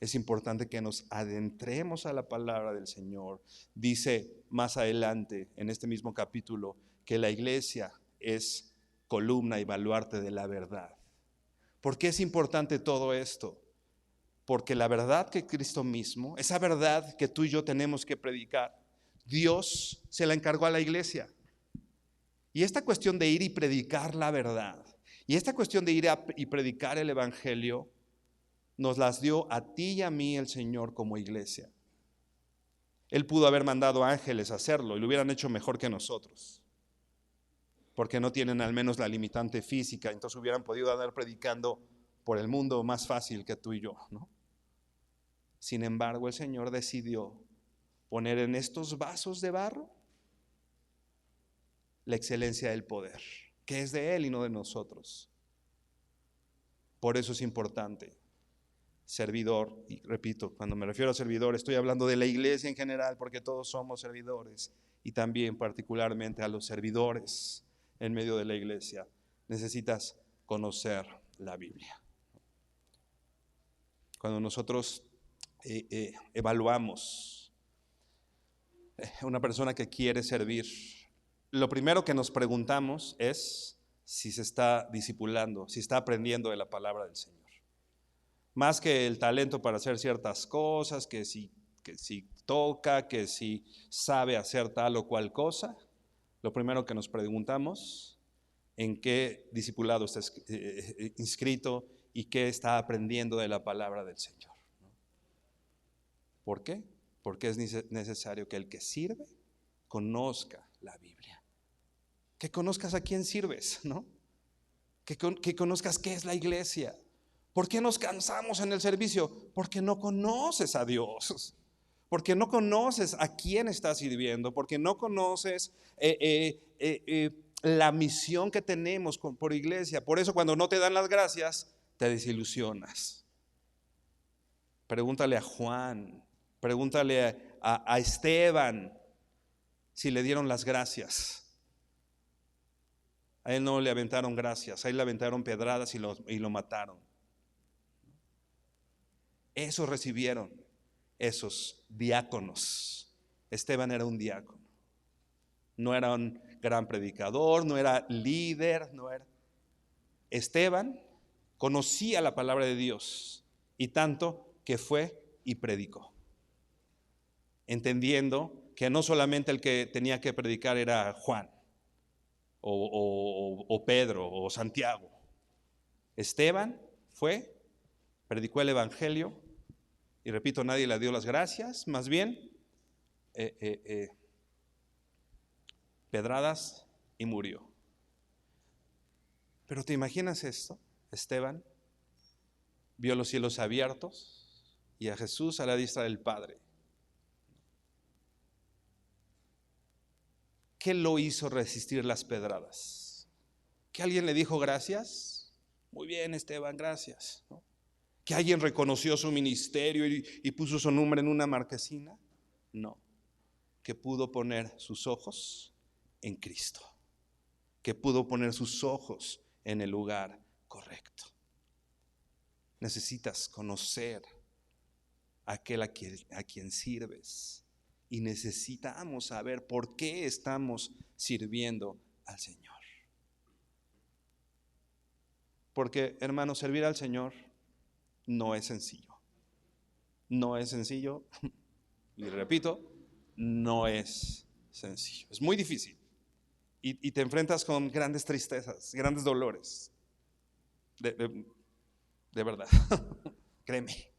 Es importante que nos adentremos a la palabra del Señor. Dice más adelante en este mismo capítulo que la iglesia es columna y baluarte de la verdad. ¿Por qué es importante todo esto? Porque la verdad que Cristo mismo, esa verdad que tú y yo tenemos que predicar, Dios se la encargó a la iglesia. Y esta cuestión de ir y predicar la verdad, y esta cuestión de ir y predicar el evangelio, nos las dio a ti y a mí el Señor como iglesia. Él pudo haber mandado ángeles a hacerlo y lo hubieran hecho mejor que nosotros, porque no tienen al menos la limitante física, entonces hubieran podido andar predicando por el mundo más fácil que tú y yo, ¿no? Sin embargo, el Señor decidió poner en estos vasos de barro la excelencia del poder, que es de Él y no de nosotros. Por eso es importante, servidor, y repito, cuando me refiero a servidor, estoy hablando de la iglesia en general, porque todos somos servidores, y también particularmente a los servidores en medio de la iglesia. Necesitas conocer la Biblia. Cuando nosotros evaluamos una persona que quiere servir, lo primero que nos preguntamos es si se está discipulando, si está aprendiendo de la palabra del Señor. Más que el talento para hacer ciertas cosas, que si toca, que si sabe hacer tal o cual cosa, lo primero que nos preguntamos, en qué discipulado está inscrito y qué está aprendiendo de la palabra del Señor. ¿Por qué? Porque es necesario que el que sirve conozca la Biblia. Que conozcas a quién sirves, ¿no? Que conozcas qué es la iglesia. ¿Por qué nos cansamos en el servicio? Porque no conoces a Dios. porque no conoces a quién estás sirviendo, porque no conoces la misión que tenemos por iglesia. Por eso cuando no te dan las gracias, te desilusionas. Pregúntale a Juan, pregúntale a Esteban si le dieron las gracias. A él no le aventaron gracias, a él le aventaron pedradas y lo mataron. Esos recibieron, esos diáconos. Esteban era un diácono. No era un gran predicador, no era líder, no era. Esteban conocía la palabra de Dios y tanto que fue y predicó, entendiendo que no solamente el que tenía que predicar era Juan o Pedro o Santiago. Esteban fue, predicó el evangelio y repito, nadie le dio las gracias, más bien pedradas y murió. Pero ¿te imaginas esto? Esteban vio los cielos abiertos y a Jesús a la diestra del Padre. ¿Qué lo hizo resistir las pedradas? ¿Que alguien le dijo gracias? Muy bien, Esteban, gracias, ¿no? ¿Que alguien reconoció su ministerio y puso su nombre en una marquesina? No. Que pudo poner sus ojos en Cristo, que pudo poner sus ojos en el lugar correcto. Necesitas conocer a aquel a quien sirves y necesitamos saber por qué estamos sirviendo al Señor. Porque, hermanos, servir al Señor no es sencillo. No es sencillo, y repito, no es sencillo. Es muy difícil. Y te enfrentas con grandes tristezas, grandes dolores. De verdad, créeme.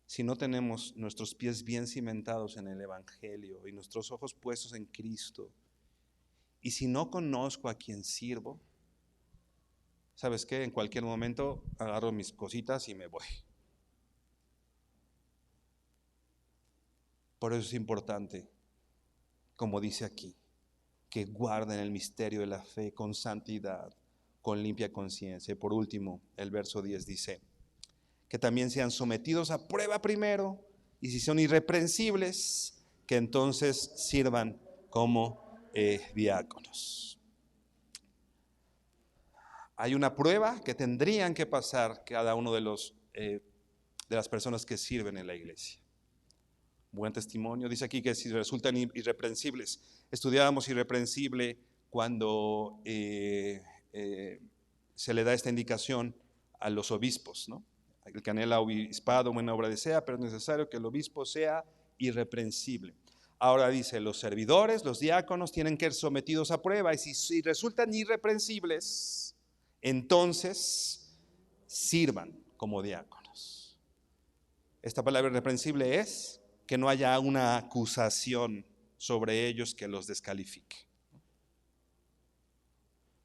Si no tenemos nuestros pies bien cimentados en el Evangelio y nuestros ojos puestos en Cristo, y si no conozco a quien sirvo, ¿sabes qué? En cualquier momento agarro mis cositas y me voy. Por eso es importante, como dice aquí, que guarden el misterio de la fe con santidad, con limpia conciencia. Y por último, el verso 10 dice, que también sean sometidos a prueba primero, y si son irreprensibles, que entonces sirvan como diáconos. Hay una prueba que tendrían que pasar cada uno de las personas que sirven en la iglesia. Buen testimonio. Dice aquí que si resultan irreprensibles. Estudiábamos irreprensible cuando se le da esta indicación a los obispos, ¿no? El que anhela obispado, buena obra desea, pero es necesario que el obispo sea irreprensible. Ahora dice, los servidores, los diáconos tienen que ser sometidos a prueba, y si resultan irreprensibles, entonces sirvan como diáconos. Esta palabra irreprensible es que no haya una acusación sobre ellos que los descalifique.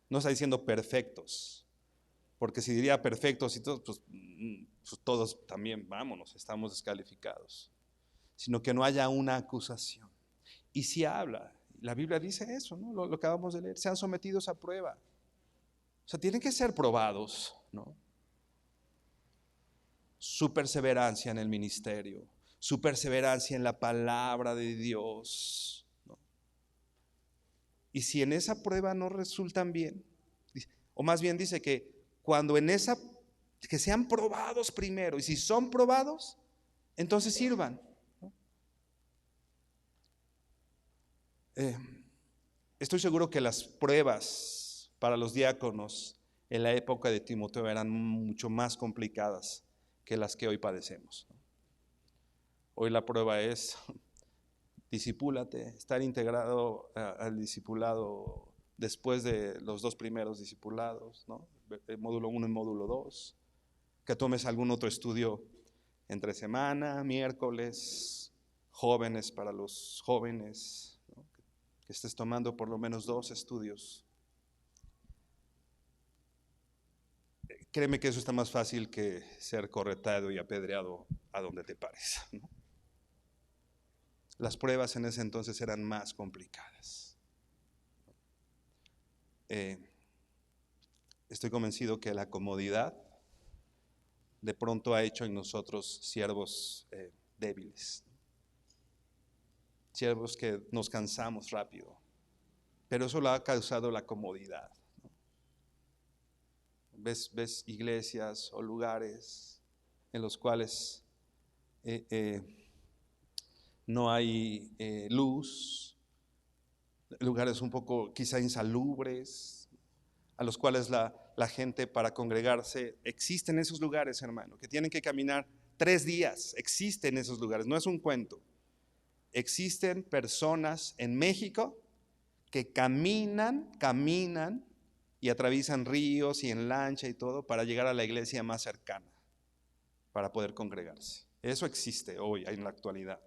No está diciendo perfectos, porque si diría perfectos y todos, pues todos también vámonos, estamos descalificados. Sino que no haya una acusación. Y si habla, la Biblia dice eso, ¿no? Lo acabamos de leer, sean sometidos a prueba. O sea, tienen que ser probados, ¿no? Su perseverancia en el ministerio, su perseverancia en la palabra de Dios, ¿no? Y si en esa prueba no resultan bien, o más bien dice que cuando en esa, que sean probados primero, y si son probados, entonces sirvan, ¿no? Estoy seguro que las pruebas para los diáconos en la época de Timoteo eran mucho más complicadas que las que hoy padecemos. Hoy la prueba es discipúlate, estar integrado al discipulado después de los 2 primeros discipulados, ¿no? El módulo 1 y módulo 2, que tomes algún otro estudio entre semana, miércoles, jóvenes para los jóvenes, ¿no? Que estés tomando por lo menos 2 estudios. créeme que eso está más fácil que ser corretado y apedreado a donde te pares, ¿no? Las pruebas en ese entonces eran más complicadas. Estoy convencido que la comodidad de pronto ha hecho en nosotros siervos débiles, siervos que nos cansamos rápido, pero eso lo ha causado la comodidad, ¿no? Ves iglesias o lugares en los cuales no hay luz, lugares un poco quizá insalubres, a los cuales la gente para congregarse, existen esos lugares, hermano, que tienen que caminar 3 días, existen esos lugares, no es un cuento. Existen personas en México que caminan y atraviesan ríos y en lancha y todo para llegar a la iglesia más cercana, para poder congregarse. Eso existe hoy, en la actualidad.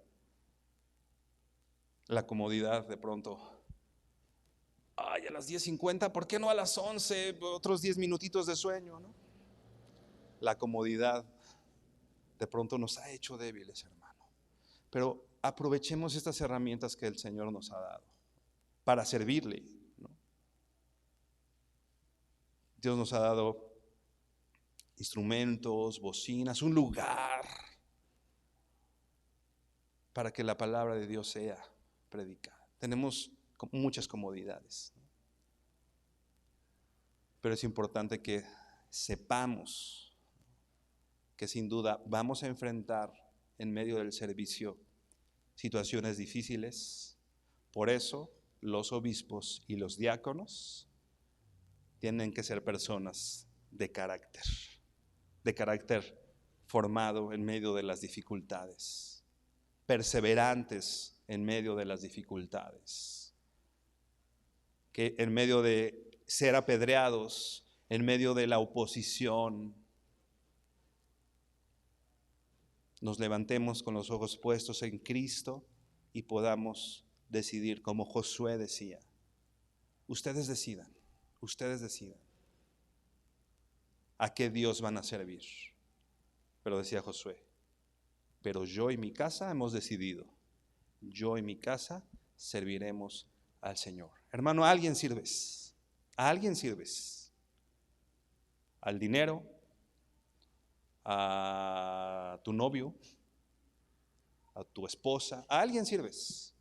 La comodidad de pronto, ay, a las 10:50, ¿por qué no a las 11? Otros 10 minutitos de sueño, ¿no? La comodidad de pronto nos ha hecho débiles, hermano. Pero aprovechemos estas herramientas que el Señor nos ha dado para servirle, ¿no? Dios nos ha dado instrumentos, bocinas, un lugar para que la palabra de Dios sea predicada. Tenemos muchas comodidades, pero es importante que sepamos que sin duda vamos a enfrentar en medio del servicio situaciones difíciles. Por eso los obispos y los diáconos tienen que ser personas de carácter formado en medio de las dificultades, perseverantes en medio de las dificultades, que en medio de ser apedreados, en medio de la oposición, nos levantemos con los ojos puestos en Cristo y podamos decidir, como Josué decía, ustedes decidan a qué Dios van a servir. Pero decía Josué, pero yo y mi casa hemos decidido, yo y mi casa serviremos al Señor. Hermano, ¿a alguien sirves? ¿A alguien sirves? ¿Al dinero? ¿A tu novio? ¿A tu esposa? ¿A alguien sirves?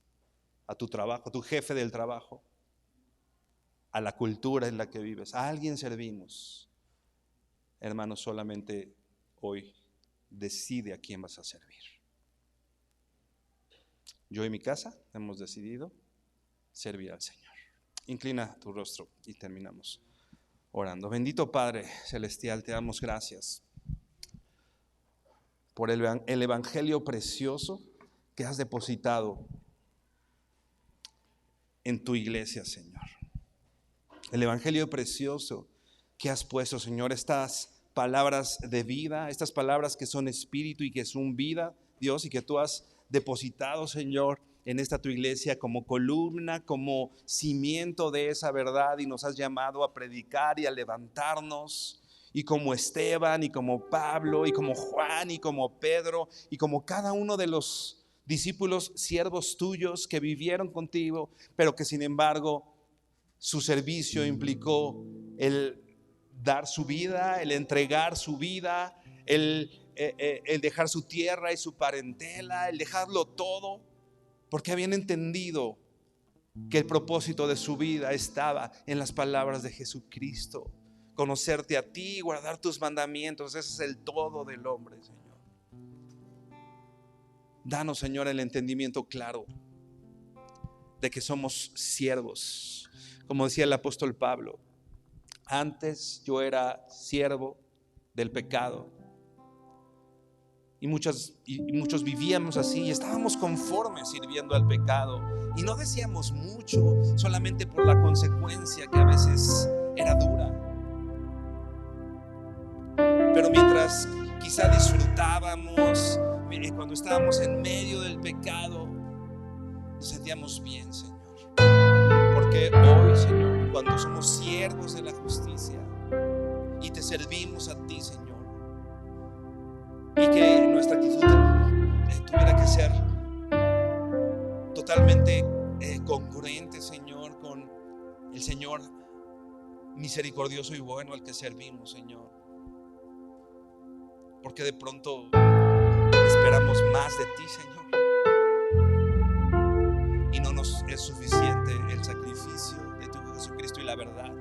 ¿A tu trabajo? ¿A tu jefe del trabajo? ¿A la cultura en la que vives? ¿A alguien servimos? Hermano, solamente hoy decide a quién vas a servir. Yo y mi casa hemos decidido servir al Señor. Inclina tu rostro y terminamos orando. Bendito Padre Celestial, te damos gracias por el evangelio precioso que has depositado en tu iglesia, Señor. El evangelio precioso que has puesto, Señor, estas palabras de vida, estas palabras que son espíritu y que son vida, Dios, y que tú has depositado, Señor, en esta tu iglesia como columna, como cimiento de esa verdad, y nos has llamado a predicar y a levantarnos, y como Esteban, y como Pablo, y como Juan, y como Pedro, y como cada uno de los discípulos siervos tuyos que vivieron contigo, pero que sin embargo su servicio implicó el dar su vida, el entregar su vida, el dejar su tierra y su parentela, el dejarlo todo, porque habían entendido que el propósito de su vida estaba en las palabras de Jesucristo. Conocerte a ti, guardar tus mandamientos, ese es el todo del hombre, Señor. Danos, Señor, el entendimiento claro de que somos siervos. Como decía el apóstol Pablo, antes yo era siervo del pecado. Y muchos vivíamos así y estábamos conformes sirviendo al pecado. Y no decíamos mucho, solamente por la consecuencia que a veces era dura. Pero mientras quizá disfrutábamos, cuando estábamos en medio del pecado, nos sentíamos bien, Señor. Porque hoy, Señor, cuando somos siervos de la justicia, y te servimos a ti, Señor. Y que nuestra actitud tuviera que ser totalmente congruente, Señor, con el Señor misericordioso y bueno al que servimos, Señor. Porque de pronto esperamos más de ti, Señor, y no nos es suficiente el sacrificio de tu Hijo Jesucristo y la verdad,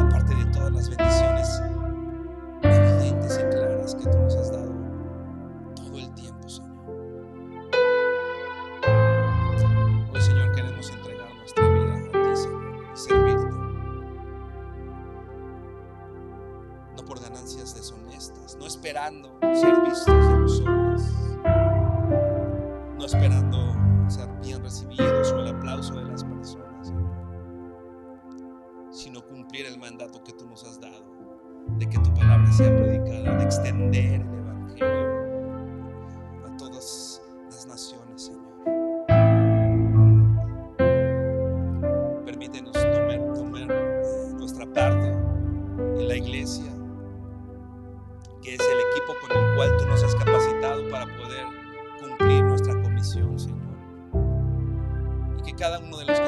aparte de todas las bendiciones evidentes y claras que tú nos has dado todo el tiempo, Señor. Hoy, Señor, queremos entregar nuestra vida a ti, Señor, y servirte, no por ganancias deshonestas, no esperando ser vistos de los hombres, no esperando ser bien recibidos o el aplauso de las personas, Señor, sino cumplir el mandato que tú nos has dado, de que tu palabra sea predicada, de extender el evangelio a todas las naciones, Señor. Permítenos tomar nuestra parte en la iglesia, que es el equipo con el cual tú nos has capacitado para poder cumplir nuestra comisión, Señor. Y que cada uno de los